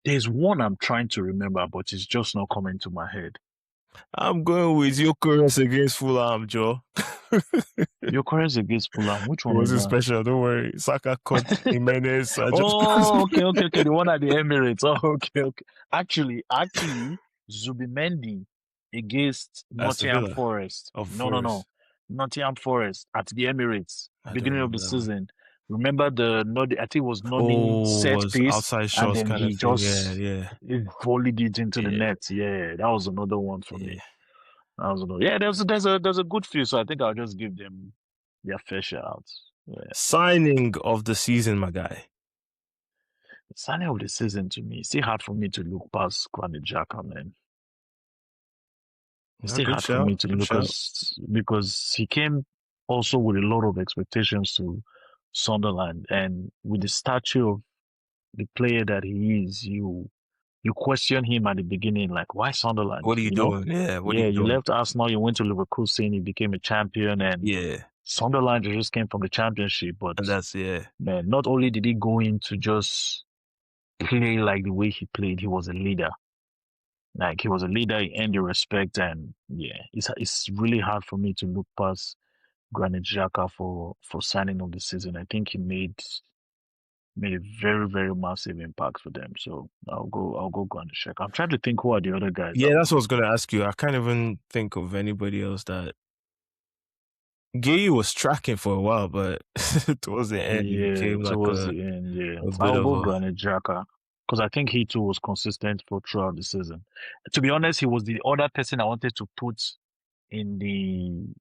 Speaker 2: There's one I'm trying to remember, but it's just not coming to my head.
Speaker 1: I'm going with Jokeris against Fulham, Joe.
Speaker 2: Your Yokeres against Fulham. Which
Speaker 1: It
Speaker 2: one was
Speaker 1: wasn't
Speaker 2: that?
Speaker 1: special. Don't worry. Saka caught Jimenez. I just
Speaker 2: Oh, okay. The one at the Emirates. Oh, okay. Actually, Zubimendi against
Speaker 1: Aston
Speaker 2: Nottingham
Speaker 1: Villa
Speaker 2: Forest.
Speaker 1: of
Speaker 2: No.
Speaker 1: Forest.
Speaker 2: Nottingham Forest at the Emirates,
Speaker 1: I don't
Speaker 2: beginning of the
Speaker 1: remember that one.
Speaker 2: season. Remember I think it was Noni
Speaker 1: Oh,
Speaker 2: set
Speaker 1: was
Speaker 2: piece,
Speaker 1: outside
Speaker 2: and
Speaker 1: shots
Speaker 2: then
Speaker 1: kind of
Speaker 2: he
Speaker 1: thing. Yeah,
Speaker 2: just
Speaker 1: yeah,
Speaker 2: he volleyed it into the
Speaker 1: yeah,
Speaker 2: net. Yeah, that was another one for
Speaker 1: yeah.
Speaker 2: me. That was another. Yeah, there's a good few, so I think I'll just give them their fair share out. Yeah.
Speaker 1: Signing of the season, my guy.
Speaker 2: Signing of the season to me, it's still hard for me to look past Granit Xhaka, man. It's
Speaker 1: Yeah,
Speaker 2: still
Speaker 1: good
Speaker 2: hard for me
Speaker 1: shout.
Speaker 2: to
Speaker 1: Good
Speaker 2: look
Speaker 1: shout.
Speaker 2: because he came also with a lot of expectations to Sunderland, and with the stature of the player that he is, you question him at the beginning, like why Sunderland?
Speaker 1: What are you doing? Yeah, what are
Speaker 2: Yeah,
Speaker 1: you
Speaker 2: you
Speaker 1: doing?
Speaker 2: left Arsenal, you went to Liverpool, saying he became a champion, and
Speaker 1: Yeah,
Speaker 2: Sunderland just came from the championship, but
Speaker 1: and that's yeah.
Speaker 2: man, not only did he go in to just play like the way he played, he was a leader. Like he was a leader, he earned the respect, and yeah, it's really hard for me to look past Granit Xhaka for signing of the season. I think he made a very massive impact for them. So I'll go Granit Xhaka. I'm trying to think who are the other guys
Speaker 1: Yeah,
Speaker 2: I'll
Speaker 1: that's what I
Speaker 2: go.
Speaker 1: was gonna ask you. I can't even think of anybody else that Gay was tracking for a while, but towards the end, he
Speaker 2: Yeah,
Speaker 1: became like
Speaker 2: towards the end, yeah,
Speaker 1: a bit
Speaker 2: I'll
Speaker 1: of
Speaker 2: go
Speaker 1: a.
Speaker 2: Granit Xhaka because I think he too was consistent for throughout the season. To be honest, he was the other person I wanted to put in the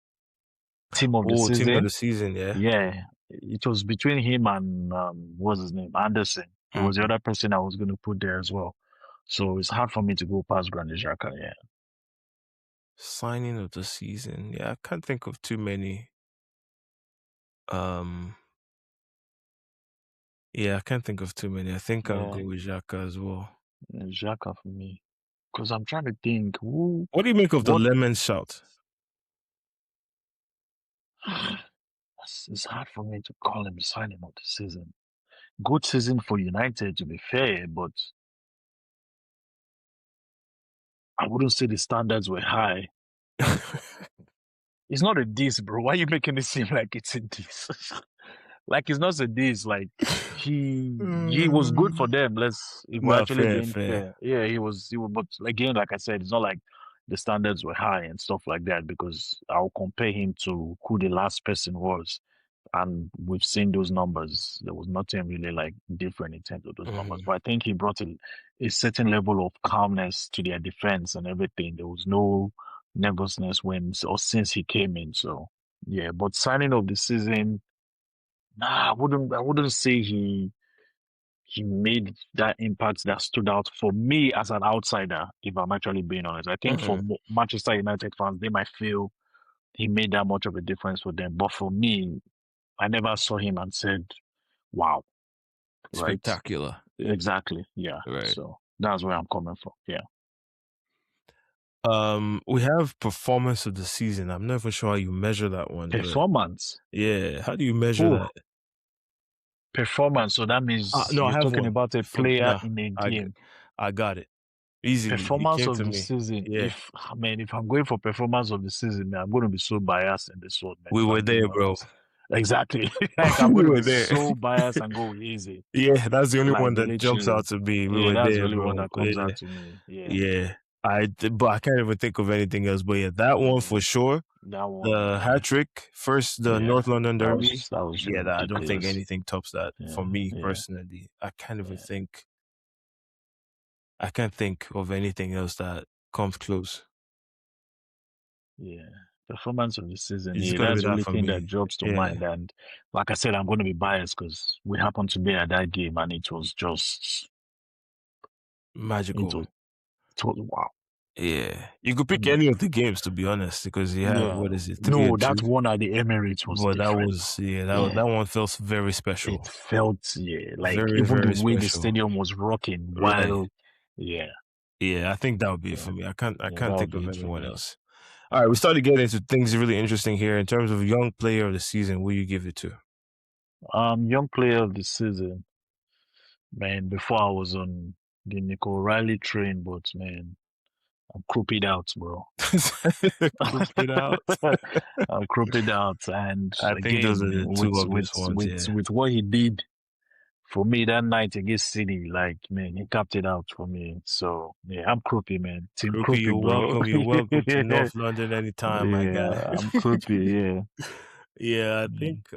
Speaker 2: team of the
Speaker 1: Oh, team of the
Speaker 2: season.
Speaker 1: season, yeah.
Speaker 2: Yeah, it was between him and what's his name, Anderson. He was the
Speaker 1: Mhm.
Speaker 2: other person I was going to put there as well. So it's hard for me to go past Granit Xhaka. Yeah,
Speaker 1: Signing of the season, yeah. I can't think of too many. Um, yeah, I can't think of too many. I think I'll
Speaker 2: yeah,
Speaker 1: go with Xhaka as well.
Speaker 2: Xhaka for me because I'm trying to think who,
Speaker 1: What do you make of the
Speaker 2: what.
Speaker 1: lemon shout?
Speaker 2: It's hard for me to call him signing of the season. Good season for United, to be fair, but I wouldn't say the standards were high. It's not a diss, bro. Why are you making it seem like it's a diss? Like it's not a diss. Like he was good for them. If we're
Speaker 1: Not
Speaker 2: actually
Speaker 1: fair,
Speaker 2: being
Speaker 1: fair.
Speaker 2: fair. Yeah, he was, but again, like I said, it's not like the standards were high and stuff like that because I'll compare him to who the last person was. And we've seen those numbers. There was nothing really like different in terms of those numbers.
Speaker 1: Mhm.
Speaker 2: But I think he brought a certain level of calmness to their defense and everything. There was no nervousness when or since he came in. So yeah, but signing of the season, nah, I wouldn't say he made that impact that stood out for me as an outsider, if I'm actually being honest. I think for
Speaker 1: Mhm.
Speaker 2: Manchester United fans, they might feel he made that much of a difference for them. But for me, I never saw him and said, wow, right?
Speaker 1: Spectacular.
Speaker 2: Exactly. Yeah.
Speaker 1: Right.
Speaker 2: So that's where I'm coming from. Yeah.
Speaker 1: We have performance of the season. I'm not even sure how you measure that one, but
Speaker 2: Performance.
Speaker 1: yeah, how do you measure
Speaker 2: Oh,
Speaker 1: that?
Speaker 2: performance. So that means
Speaker 1: No, I
Speaker 2: you're
Speaker 1: have
Speaker 2: talking
Speaker 1: one.
Speaker 2: about a
Speaker 1: For
Speaker 2: player
Speaker 1: nah,
Speaker 2: in a
Speaker 1: I, g-
Speaker 2: game.
Speaker 1: I got it easily. It
Speaker 2: Performance
Speaker 1: came
Speaker 2: of
Speaker 1: to
Speaker 2: the
Speaker 1: me.
Speaker 2: season.
Speaker 1: Yeah,
Speaker 2: If I'm going for performance of the season, man, I'm going to be so biased in this one, man,
Speaker 1: we
Speaker 2: if
Speaker 1: were
Speaker 2: I'm being
Speaker 1: there, bro.
Speaker 2: honest. Exactly. Like I'm
Speaker 1: We
Speaker 2: going to
Speaker 1: were
Speaker 2: be
Speaker 1: there.
Speaker 2: so biased and go easy.
Speaker 1: Yeah, that's the only
Speaker 2: Like
Speaker 1: one that jumps
Speaker 2: literally.
Speaker 1: out to me. We
Speaker 2: Yeah,
Speaker 1: were
Speaker 2: that's the
Speaker 1: there,
Speaker 2: only one
Speaker 1: bro.
Speaker 2: that comes
Speaker 1: Yeah,
Speaker 2: out to me. Yeah.
Speaker 1: yeah. But I can't even think of anything else. But yeah, that one for
Speaker 2: Yeah.
Speaker 1: sure.
Speaker 2: That one,
Speaker 1: The
Speaker 2: yeah.
Speaker 1: hat trick, first the
Speaker 2: Yeah.
Speaker 1: North London
Speaker 2: That
Speaker 1: Derby.
Speaker 2: was that was
Speaker 1: Yeah, that, I don't think
Speaker 2: ridiculous.
Speaker 1: anything tops that for
Speaker 2: Yeah,
Speaker 1: me
Speaker 2: yeah,
Speaker 1: personally. I can't even
Speaker 2: yeah,
Speaker 1: think. I can't think of anything else that comes close.
Speaker 2: yeah. Performance of the season,
Speaker 1: It's
Speaker 2: yeah,
Speaker 1: gonna be
Speaker 2: that's the
Speaker 1: that
Speaker 2: only
Speaker 1: for
Speaker 2: thing that
Speaker 1: me.
Speaker 2: drops to
Speaker 1: Yeah,
Speaker 2: mind. And like I said, I'm going to be biased because we happened to be at that game, and it was just,
Speaker 1: magical.
Speaker 2: it was wow.
Speaker 1: Yeah, you could pick
Speaker 2: Yeah,
Speaker 1: any of the games to be honest, because you have
Speaker 2: yeah.
Speaker 1: what is it, three
Speaker 2: No,
Speaker 1: and
Speaker 2: that
Speaker 1: two.
Speaker 2: one at the Emirates was
Speaker 1: But that
Speaker 2: different,
Speaker 1: was
Speaker 2: man.
Speaker 1: yeah,
Speaker 2: Yeah,
Speaker 1: that one felt very
Speaker 2: it
Speaker 1: special,
Speaker 2: felt yeah, like
Speaker 1: very
Speaker 2: even the
Speaker 1: very
Speaker 2: way the
Speaker 1: special.
Speaker 2: stadium was rocking
Speaker 1: Right.
Speaker 2: while, yeah,
Speaker 1: Yeah, I think that would be it
Speaker 2: yeah,
Speaker 1: for me. I
Speaker 2: yeah. That
Speaker 1: can't
Speaker 2: would
Speaker 1: think
Speaker 2: be
Speaker 1: of
Speaker 2: it for
Speaker 1: anyone
Speaker 2: me.
Speaker 1: else. All right, we started getting into things really interesting here in terms of young player of the season. Who you give it to?
Speaker 2: Young player of the season. Man, before I was on the Nico Riley train, but man, I'm crouped out, bro.
Speaker 1: Coop it out.
Speaker 2: I'm crouped out, and
Speaker 1: I think those are
Speaker 2: again,
Speaker 1: the two obvious ones. Yeah,
Speaker 2: with what he did for me that night against City, like man, he capped it out for me. So yeah, I'm croupy, man. Team
Speaker 1: Croupy,
Speaker 2: croupy,
Speaker 1: you're
Speaker 2: bro.
Speaker 1: welcome. You're welcome to North London anytime, my
Speaker 2: Yeah,
Speaker 1: guy.
Speaker 2: I'm croupy. Yeah,
Speaker 1: Yeah, I
Speaker 2: yeah,
Speaker 1: think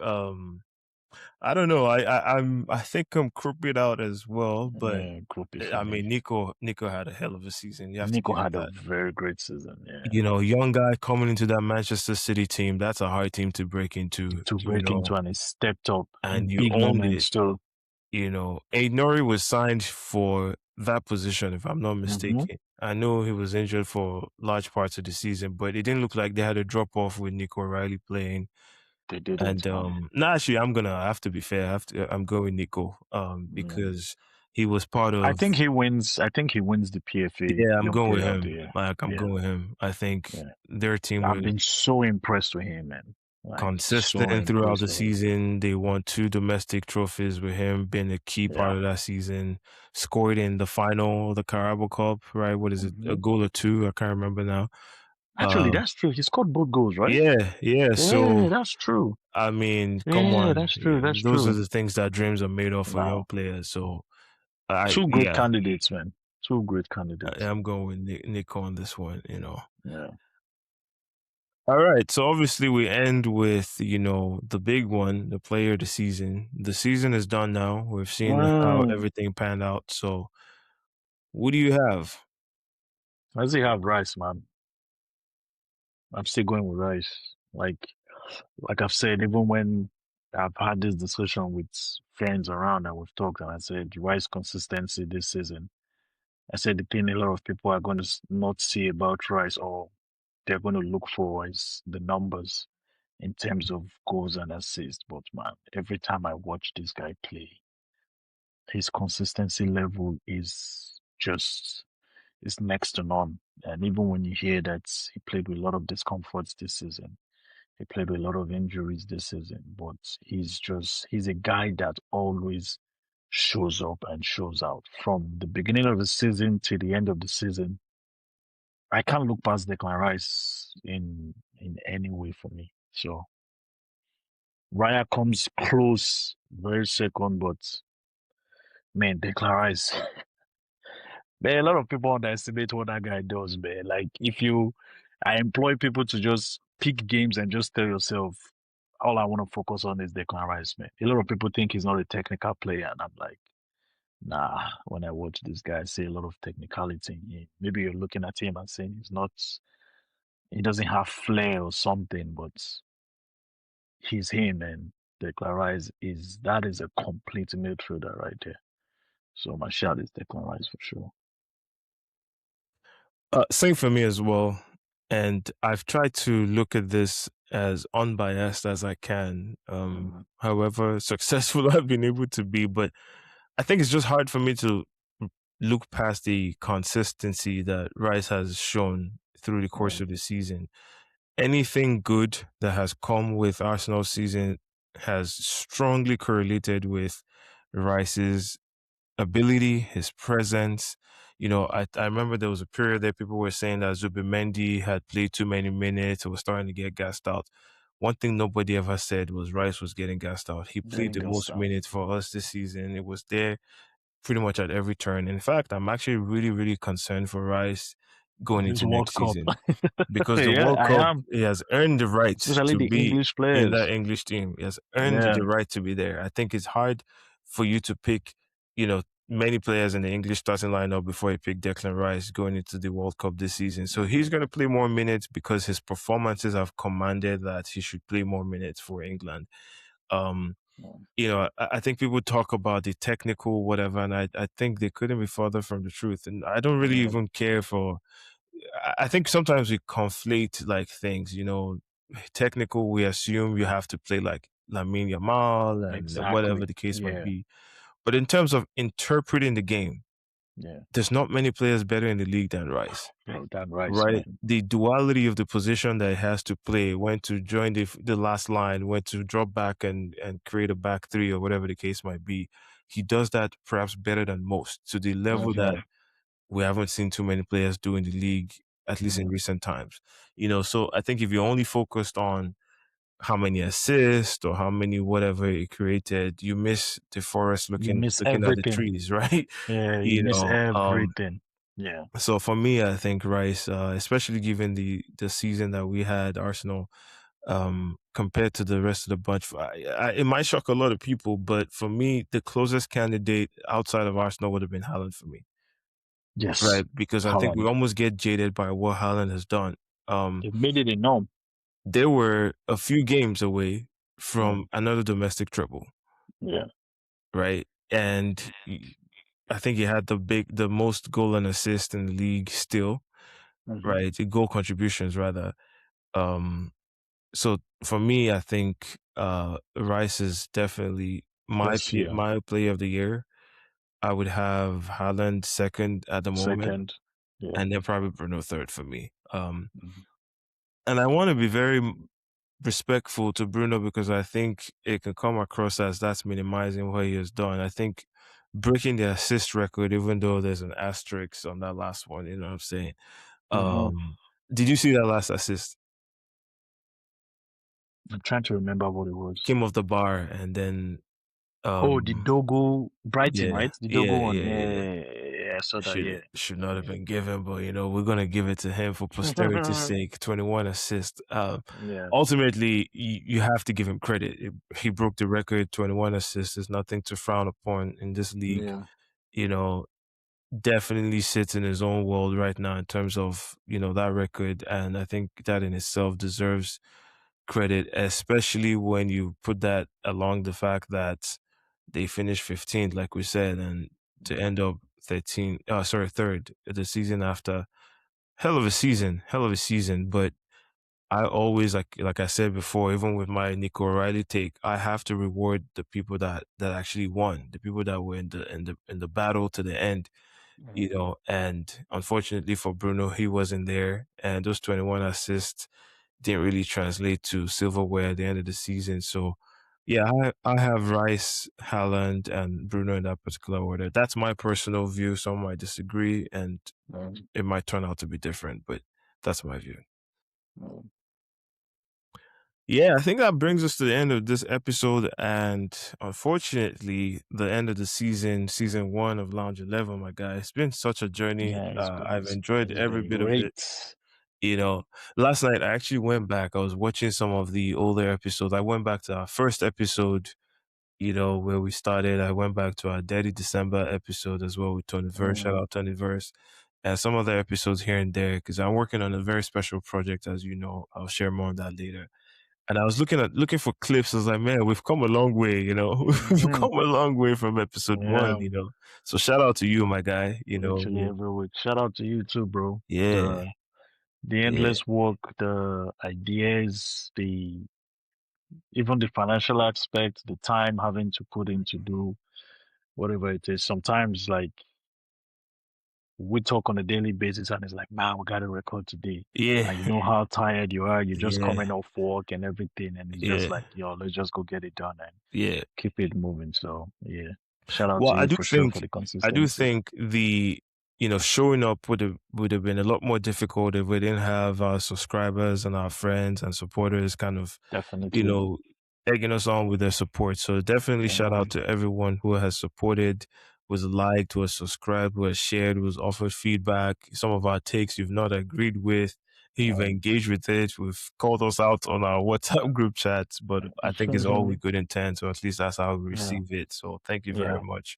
Speaker 1: I don't know. I think I'm crouped out as well, but
Speaker 2: yeah, croupy for
Speaker 1: I
Speaker 2: me.
Speaker 1: mean Nico had a hell of a season. You have to
Speaker 2: Nico
Speaker 1: give him
Speaker 2: had a
Speaker 1: that.
Speaker 2: very great season. Yeah.
Speaker 1: You know, young guy coming into that Manchester City team, that's a hard team to break into,
Speaker 2: To
Speaker 1: you
Speaker 2: break
Speaker 1: know,
Speaker 2: into and he stepped up
Speaker 1: and
Speaker 2: in
Speaker 1: you
Speaker 2: big
Speaker 1: owned it.
Speaker 2: moments too.
Speaker 1: You know, Nori was signed for that position, if I'm not
Speaker 2: Hmm.
Speaker 1: mistaken. I know he was injured for large parts of the season, but it didn't look like they had a drop off with Nico Riley playing.
Speaker 2: They didn't,
Speaker 1: And
Speaker 2: man.
Speaker 1: no, actually, I have to be fair. I'm going Nico,
Speaker 2: Yeah.
Speaker 1: because he was part
Speaker 2: I
Speaker 1: of.
Speaker 2: think he wins. I think he wins the PFA
Speaker 1: Yeah, I'm
Speaker 2: Young
Speaker 1: going with
Speaker 2: Player of the
Speaker 1: him.
Speaker 2: Year.
Speaker 1: Like I'm
Speaker 2: Yeah,
Speaker 1: going with him. I think
Speaker 2: yeah.
Speaker 1: their team
Speaker 2: I've
Speaker 1: was
Speaker 2: been so impressed with him, man. Like so
Speaker 1: consistent throughout
Speaker 2: impressed
Speaker 1: the
Speaker 2: with him.
Speaker 1: season. They won two domestic trophies with him being a key
Speaker 2: Yeah.
Speaker 1: part of that season. Scored in the final of the Carabao Cup, right? What is it? A
Speaker 2: Hmm.
Speaker 1: goal or two? I can't remember now.
Speaker 2: Actually,
Speaker 1: Um,
Speaker 2: that's true. He scored both goals, right?
Speaker 1: yeah, yeah.
Speaker 2: Yeah,
Speaker 1: So
Speaker 2: that's true.
Speaker 1: I mean, come
Speaker 2: Yeah,
Speaker 1: on,
Speaker 2: that's true. That's
Speaker 1: those are
Speaker 2: true.
Speaker 1: the things that dreams are made of for young
Speaker 2: Wow.
Speaker 1: players. So
Speaker 2: Two great
Speaker 1: yeah,
Speaker 2: candidates, man. Two great candidates.
Speaker 1: I'm going with Nick on this one. You know.
Speaker 2: Yeah.
Speaker 1: All right. So obviously we end with, the big one, the player of the season. The season is done now. We've seen how
Speaker 2: Mm.
Speaker 1: everything panned out. So what do you have?
Speaker 2: Does he have Rice, man? I'm still going with Rice. Like I've said, even when I've had this discussion with friends around and we've talked, and I said Rice consistency this season. I said the thing a lot of people are going to not see about Rice or they're going to look for is the numbers in terms of goals and assists. But man, every time I watch this guy play, his consistency level is next to none. And even when you hear that he played with a lot of discomforts this season, he played with a lot of injuries this season, but he's a guy that always shows up and shows out from the beginning of the season to the end of the season. I can't look past Declan Rice in any way for me. So Raya comes close, very second, but man, Declan Rice. Man, a lot of people underestimate what that guy does, man. Like I employ people to just pick games and just tell yourself, all I want to focus on is Declan Rice, man. A lot of people think he's not a technical player, and I'm like, nah. When I watch this guy, I see a lot of technicality in him. Maybe you're looking at him and saying he doesn't have flair or something, but he's him, and Declan Rice that is a complete midfielder right there. So my shout is Declan Rice for sure.
Speaker 1: Same for me as well. And I've tried to look at this as unbiased as I can,
Speaker 2: Mhm.
Speaker 1: however successful I've been able to be. But I think it's just hard for me to look past the consistency that Rice has shown through the course
Speaker 2: Yeah,
Speaker 1: of the season. Anything good that has come with Arsenal's season has strongly correlated with Rice's ability, his presence. I remember there was a period that people were saying that Zubimendi had played too many minutes or was starting to get gassed out. One thing nobody ever said was Rice was getting gassed out. He played
Speaker 2: getting
Speaker 1: the most
Speaker 2: Gustav.
Speaker 1: minutes for us this season. It was there pretty much at every turn. In fact, I'm actually really, really concerned for Rice going
Speaker 2: This
Speaker 1: into
Speaker 2: World
Speaker 1: next
Speaker 2: Cup.
Speaker 1: season because the
Speaker 2: Yeah,
Speaker 1: World
Speaker 2: I
Speaker 1: Cup,
Speaker 2: am.
Speaker 1: he has earned the right
Speaker 2: Especially
Speaker 1: to
Speaker 2: the
Speaker 1: be
Speaker 2: English
Speaker 1: in that
Speaker 2: players.
Speaker 1: English team. He has earned
Speaker 2: Yeah.
Speaker 1: the right to be there. I think it's hard for you to pick, many players in the English starting lineup before you pick Declan Rice going into the World Cup this season. So he's going to play more minutes because his performances have commanded that he should play more minutes for England. Um, I think people talk about the technical whatever, and I think they couldn't be further from the truth. And I don't really
Speaker 2: Yeah.
Speaker 1: even care for. I think sometimes we conflate like things. Technical. We assume you have to play like Lamine Yamal and whatever
Speaker 2: Exactly.
Speaker 1: the case might
Speaker 2: Yeah.
Speaker 1: be. But in terms of interpreting the game,
Speaker 2: Yeah.
Speaker 1: there's not many players better in the league than Rice.
Speaker 2: Bro, that Rice,
Speaker 1: Right,
Speaker 2: man.
Speaker 1: the duality of the position that he has to play, when to join the last line, when to drop back and create a back three or whatever the case might be, he does that perhaps better than most to the level that
Speaker 2: Hmm.
Speaker 1: we haven't seen too many players do in the league, at least in
Speaker 2: Yeah.
Speaker 1: recent times. So I think if you're only focused on how many assists or how many whatever he created, you miss the forest
Speaker 2: You
Speaker 1: looking
Speaker 2: miss
Speaker 1: looking at the
Speaker 2: everything.
Speaker 1: trees, right?
Speaker 2: Yeah, you
Speaker 1: you
Speaker 2: miss
Speaker 1: know, um,
Speaker 2: everything. Yeah.
Speaker 1: so for me, I think Rice, especially given the season that we had Arsenal, compared to the rest of the bunch, it might shock a lot of people, but for me, the closest candidate outside of Arsenal would have been Haaland for me,
Speaker 2: Yes.
Speaker 1: right? Because I think we
Speaker 2: Holland.
Speaker 1: almost get jaded by what Haaland has done. Um,
Speaker 2: They've made it a norm.
Speaker 1: they were a few games away
Speaker 2: Yeah.
Speaker 1: from another domestic triple,
Speaker 2: Yeah.
Speaker 1: right? And I think he had the most goal and assist in the league still,
Speaker 2: Hmm.
Speaker 1: right? The goal contributions rather. Um, so for me, I think Rice is definitely
Speaker 2: This year.
Speaker 1: my play of the year. I would have Haaland second at the moment,
Speaker 2: Second. Yeah.
Speaker 1: and then probably Bruno third for me.
Speaker 2: Mhm.
Speaker 1: And I want to be very respectful to Bruno because I think it can come across as that's minimizing what he has done. I think breaking the assist record, even though there's an asterisk on that last one, you know what I'm saying?
Speaker 2: Mhm.
Speaker 1: Did you see that last assist?
Speaker 2: I'm trying to remember what it was.
Speaker 1: Came off the bar and then
Speaker 2: Oh, the
Speaker 1: um
Speaker 2: Dogo Brighton,
Speaker 1: yeah,
Speaker 2: right? The Dogo
Speaker 1: yeah,
Speaker 2: one.
Speaker 1: yeah,
Speaker 2: Yeah,
Speaker 1: yeah.
Speaker 2: yeah, yeah, yeah, I saw that.
Speaker 1: Should
Speaker 2: Yeah.
Speaker 1: should not have been given, but we're gonna give it to him for posterity's sake. 21 assists.
Speaker 2: Yeah.
Speaker 1: Ultimately, you have to give him credit. He broke the record. 21 assists is nothing to frown upon in this league.
Speaker 2: Yeah.
Speaker 1: You know, definitely sits in his own world right now in terms of that record, and I think that in itself deserves credit, especially when you put that along the fact that they finished 15th, like we said, and to end up 13, third the season after. Hell of a season. But I always, like I said before, even with my Nico O'Reilly take, I have to reward the people that actually won, the people that were in the battle to the end.
Speaker 2: Mhm.
Speaker 1: And unfortunately for Bruno, he wasn't there, and those 21 assists didn't really translate to silverware at the end of the season. So Yeah, I have Rice, Haaland, and Bruno in that particular order. That's my personal view. Some might disagree, and
Speaker 2: Um,
Speaker 1: it might turn out to be different, but that's my view.
Speaker 2: um,
Speaker 1: Yeah, I think that brings us to the end of this episode, and unfortunately, the end of the season, season one of Lounge 11, my guy. It's been such a journey.
Speaker 2: yeah,
Speaker 1: I've enjoyed
Speaker 2: it's
Speaker 1: every
Speaker 2: been
Speaker 1: bit of it.
Speaker 2: great.
Speaker 1: You know, last night I actually went back. I was watching some of the older episodes. I went back to our first episode, where we started. I went back to our Daddy December episode as well with Tony Verse. Shout
Speaker 2: Mm,
Speaker 1: out Tony Verse. And some other episodes here and there because I'm working on a very special project, as you know. I'll share more on that later. And I was looking for clips. I was like, man, we've come a long way, we've
Speaker 2: mhm.
Speaker 1: come a long way from episode
Speaker 2: Yeah,
Speaker 1: one. So shout out to you, my guy.
Speaker 2: literally every week. Shout out to you too, bro.
Speaker 1: Yeah,
Speaker 2: The
Speaker 1: yeah,
Speaker 2: endless work, the ideas, the even the financial aspect, the time having to put in to do whatever it is. Sometimes like we talk on a daily basis and it's like, man, we got to record today.
Speaker 1: yeah,
Speaker 2: And you know how tired you are. You're just
Speaker 1: yeah,
Speaker 2: coming off work and everything. And it's just
Speaker 1: yeah,
Speaker 2: like, yo, let's just go get it done and
Speaker 1: yeah.
Speaker 2: keep it moving. So yeah, shout out
Speaker 1: Well,
Speaker 2: to you for sure for the
Speaker 1: I do
Speaker 2: consistency.
Speaker 1: think the showing up would have been a lot more difficult if we didn't have our subscribers and our friends and supporters kind of, you
Speaker 2: Definitely.
Speaker 1: know, egging us on with their support. So definitely shout out
Speaker 2: Um,
Speaker 1: to everyone who has supported, who has liked, who has subscribed, who has shared, who has offered feedback. Some of our takes you've not agreed with. You've
Speaker 2: um,
Speaker 1: engaged with it. We've called us out on our WhatsApp group chats, but I think it's all with good intent, or at least that's how we
Speaker 2: yeah,
Speaker 1: receive it. So thank you very
Speaker 2: yeah,
Speaker 1: much.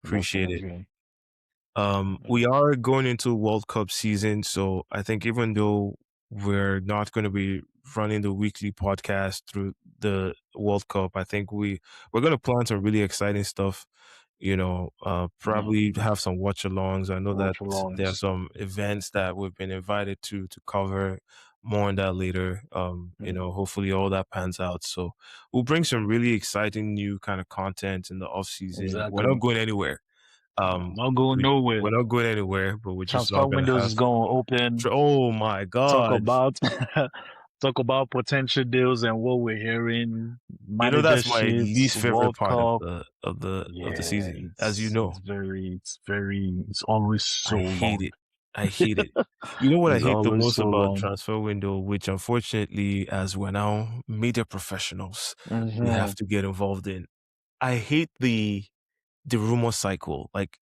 Speaker 1: Appreciate it.
Speaker 2: definitely.
Speaker 1: We are going into World Cup season, so I think even though we're not going to be running the weekly podcast through the World Cup, I think we're going to plan some really exciting stuff.
Speaker 2: Yeah,
Speaker 1: Probably have some watch-alongs. I know that
Speaker 2: watch
Speaker 1: there are
Speaker 2: alongs.
Speaker 1: some events that we've been invited to cover. More on that later.
Speaker 2: Mm,
Speaker 1: Hopefully all that pans out. So we'll bring some really exciting new kind of content in the off season. We're not
Speaker 2: exactly.
Speaker 1: going anywhere.
Speaker 2: I'm
Speaker 1: Um,
Speaker 2: not going
Speaker 1: we're
Speaker 2: nowhere.
Speaker 1: not going anywhere, but we're just
Speaker 2: Transfer
Speaker 1: not gonna
Speaker 2: windows
Speaker 1: have.
Speaker 2: is going to open.
Speaker 1: Oh my
Speaker 2: Talk
Speaker 1: God!
Speaker 2: about talk about potential deals and what we're hearing,
Speaker 1: That's my
Speaker 2: managerships,
Speaker 1: least favorite
Speaker 2: World
Speaker 1: part of
Speaker 2: Cup.
Speaker 1: the
Speaker 2: Yeah,
Speaker 1: season, as you know.
Speaker 2: it's always so
Speaker 1: I hate
Speaker 2: long.
Speaker 1: it. I hate it. You know what I
Speaker 2: It's
Speaker 1: hate the
Speaker 2: always
Speaker 1: most
Speaker 2: so
Speaker 1: about
Speaker 2: long.
Speaker 1: transfer window, which unfortunately, as we're now media professionals, we
Speaker 2: Hmm.
Speaker 1: have to get involved in. I hate the rumor cycle. Like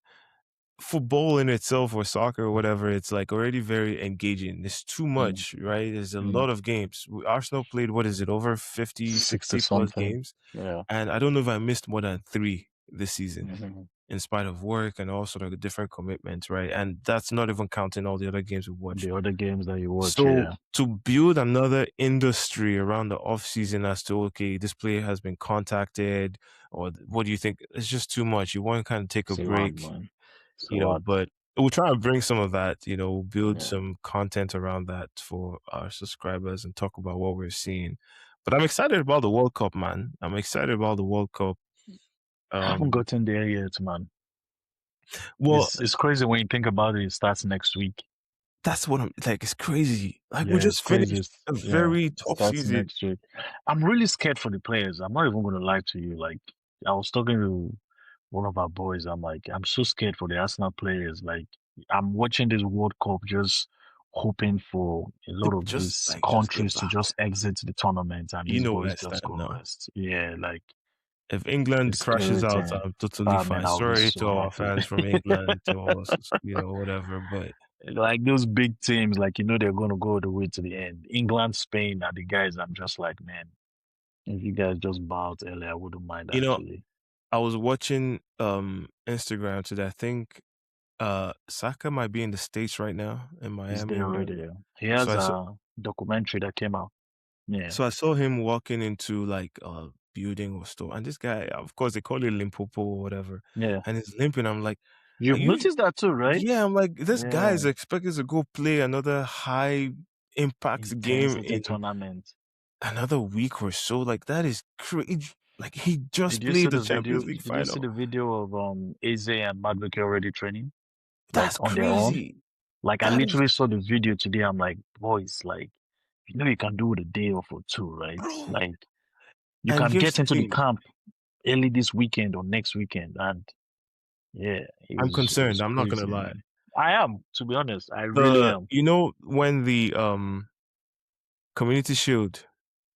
Speaker 1: football in itself or soccer or whatever, it's like already very engaging. There's too
Speaker 2: Mm,
Speaker 1: much, right? There's a
Speaker 2: mm.
Speaker 1: lot of games. Arsenal played, what is it, over 50,
Speaker 2: 60
Speaker 1: 60 plus
Speaker 2: something.
Speaker 1: games.
Speaker 2: Yeah.
Speaker 1: And I don't know if I missed more than three this season
Speaker 2: Hmm.
Speaker 1: in spite of work and all sort of the different commitments, right? And that's not even counting all the other games we watched.
Speaker 2: The other games that you watch,
Speaker 1: So
Speaker 2: yeah.
Speaker 1: to build another industry around the off season as to okay, this player has been contacted, or what do you think? It's just too much. You want to kind of take a
Speaker 2: It's a lot,
Speaker 1: break,
Speaker 2: man. It's a lot.
Speaker 1: but we'll try and bring some of that, build
Speaker 2: Yeah.
Speaker 1: some content around that for our subscribers and talk about what we're seeing. But I'm excited about the World Cup, man. I'm excited about the World Cup.
Speaker 2: I haven't
Speaker 1: Um,
Speaker 2: gotten there yet, man.
Speaker 1: well,
Speaker 2: It's crazy when you think about it. It starts next week.
Speaker 1: that's what I'm like. It's crazy. Like we
Speaker 2: Yeah, it's
Speaker 1: just
Speaker 2: crazy.
Speaker 1: finished a
Speaker 2: Yeah,
Speaker 1: very
Speaker 2: it
Speaker 1: tough
Speaker 2: starts
Speaker 1: season.
Speaker 2: next week. I'm really scared for the players. I'm not even going to lie to you. Like, I was talking to one of our boys. I'm like, I'm so scared for the Arsenal players. Like, I'm watching this World Cup just hoping for a lot of
Speaker 1: Just
Speaker 2: these
Speaker 1: like just get
Speaker 2: countries to
Speaker 1: back.
Speaker 2: just exit the tournament and
Speaker 1: You
Speaker 2: these
Speaker 1: know where
Speaker 2: boys
Speaker 1: I
Speaker 2: just
Speaker 1: stand
Speaker 2: go
Speaker 1: now.
Speaker 2: rest. Yeah, like,
Speaker 1: If England
Speaker 2: it's
Speaker 1: crashes out,
Speaker 2: spiriting.
Speaker 1: I'm totally
Speaker 2: Ah,
Speaker 1: fine.
Speaker 2: man, I'll be
Speaker 1: Sorry to
Speaker 2: so
Speaker 1: our
Speaker 2: happy.
Speaker 1: fans from England, to all us, whatever. But
Speaker 2: Like those big teams, like they're gonna go the way to the end. England, Spain are the guys I'm just like, man, if you guys just bow out early, I wouldn't mind
Speaker 1: you know,
Speaker 2: actually.
Speaker 1: I was watching Instagram today. I think Saka might be in the States right now in
Speaker 2: He's
Speaker 1: Miami
Speaker 2: there
Speaker 1: or
Speaker 2: already.
Speaker 1: whatever.
Speaker 2: Yeah. He
Speaker 1: So
Speaker 2: has
Speaker 1: I saw
Speaker 2: a documentary that came out. Yeah.
Speaker 1: so I saw him walking into like a building or store, and this guy, of course, they call it Limpopo or whatever,
Speaker 2: Yeah.
Speaker 1: and he's limping. I'm like, are
Speaker 2: You've
Speaker 1: you?
Speaker 2: noticed that too, right?
Speaker 1: Yeah, I'm like, this guy
Speaker 2: Yeah.
Speaker 1: is expected to go play another high impact game
Speaker 2: Intensity
Speaker 1: in
Speaker 2: tournament.
Speaker 1: another week or so. Like that is crazy. Like he just
Speaker 2: Did you see
Speaker 1: played the
Speaker 2: the video?
Speaker 1: Champions League
Speaker 2: Did you see
Speaker 1: final.
Speaker 2: the video of Eze and Madueke already training?
Speaker 1: That's
Speaker 2: Like on their own?
Speaker 1: crazy.
Speaker 2: Like I
Speaker 1: That is,
Speaker 2: literally saw the video today. I'm like, boys, like you can do it a day or for two, right?
Speaker 1: bro.
Speaker 2: Like You
Speaker 1: And
Speaker 2: can
Speaker 1: here's
Speaker 2: get
Speaker 1: the
Speaker 2: into the
Speaker 1: thing.
Speaker 2: camp early this weekend or next weekend, and yeah,
Speaker 1: I'm
Speaker 2: it
Speaker 1: concerned.
Speaker 2: was
Speaker 1: I'm not gonna
Speaker 2: crazy,
Speaker 1: lie.
Speaker 2: man. I am, to be honest, I really am.
Speaker 1: When the community shield,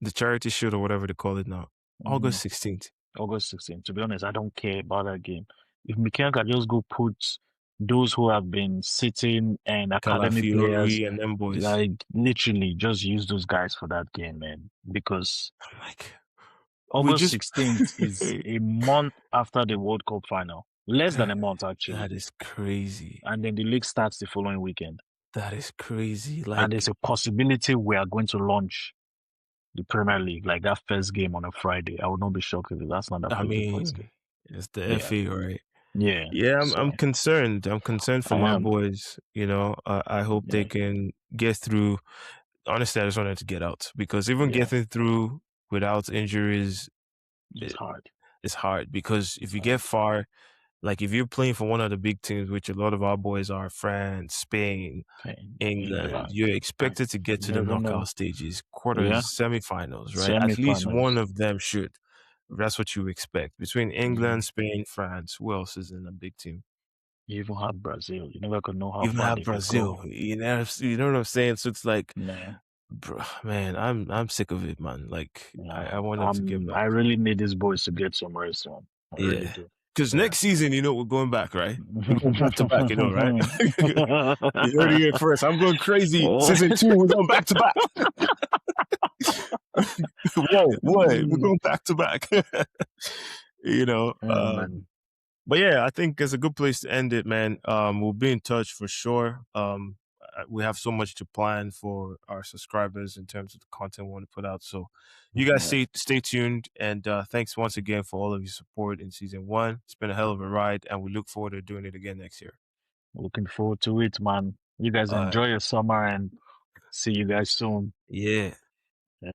Speaker 1: the charity shield or whatever they call it now,
Speaker 2: Mhm.
Speaker 1: August 16th.
Speaker 2: August 16th. To be honest, I don't care about that game. If Mikel can just go put those who have been sitting and academy players,
Speaker 1: Calafiori and them boys.
Speaker 2: like literally just use those guys for that game, man. Because
Speaker 1: I'm like, we
Speaker 2: August
Speaker 1: just
Speaker 2: 16th is a month after the World Cup final. Less than a month, actually.
Speaker 1: that is crazy.
Speaker 2: And then the league starts the following weekend.
Speaker 1: That is crazy.
Speaker 2: And there's
Speaker 1: Like,
Speaker 2: a possibility we are going to launch the Premier League, like that first game on a Friday. I would not be shocked if that's not that
Speaker 1: I
Speaker 2: plays the first game.
Speaker 1: mean, it's the
Speaker 2: Yeah.
Speaker 1: FA, right?
Speaker 2: Yeah.
Speaker 1: Yeah, I'm
Speaker 2: So
Speaker 1: concerned. I'm concerned for
Speaker 2: I
Speaker 1: my
Speaker 2: am.
Speaker 1: boys. I hope they
Speaker 2: Yeah.
Speaker 1: can get through. Honestly, I just wanted to get out because even
Speaker 2: Yeah.
Speaker 1: getting through without injuries
Speaker 2: It's
Speaker 1: it,
Speaker 2: hard.
Speaker 1: is hard because if
Speaker 2: It's
Speaker 1: you get
Speaker 2: hard.
Speaker 1: far, like if you're playing for one of the big teams, which a lot of our boys are, France, Spain,
Speaker 2: Pain. You
Speaker 1: England,
Speaker 2: never,
Speaker 1: you're
Speaker 2: like,
Speaker 1: expected to get
Speaker 2: you
Speaker 1: to the
Speaker 2: never
Speaker 1: knockout
Speaker 2: know.
Speaker 1: stages,
Speaker 2: Yeah.
Speaker 1: quarters, semifinals, right? At least one
Speaker 2: Semi-finals.
Speaker 1: of them should. That's what you expect. Between
Speaker 2: Mm.
Speaker 1: England, Spain, France, who else is in a big team?
Speaker 2: You even have Brazil. You never could know how
Speaker 1: Even
Speaker 2: far
Speaker 1: have
Speaker 2: they could go.
Speaker 1: Brazil. You know what I'm saying? So it's like,
Speaker 2: Yeah.
Speaker 1: bro, man, I'm sick of it, man. Like
Speaker 2: Yeah.
Speaker 1: I want them to get back.
Speaker 2: I really need these boys to get some rest, man. I really
Speaker 1: Yeah.
Speaker 2: do.
Speaker 1: Because
Speaker 2: Yeah.
Speaker 1: next season, we're going back, right? We're going back to back, right? You heard it here first. I'm going crazy.
Speaker 2: Oh.
Speaker 1: Season 2, we're going back to back. Whoa, what? We're going back to back. you know.
Speaker 2: Yeah,
Speaker 1: Um,
Speaker 2: man.
Speaker 1: but yeah, I think it's a good place to end it, man. We'll be in touch for sure. We have so much to plan for our subscribers in terms of the content we want to put out. So you guys
Speaker 2: Yeah.
Speaker 1: stay tuned, and thanks once again for all of your support in season 1. It's been a hell of a ride, and we look forward to doing it again next year.
Speaker 2: Looking forward to it, man. You guys enjoy your summer and see you guys soon.
Speaker 1: Yeah.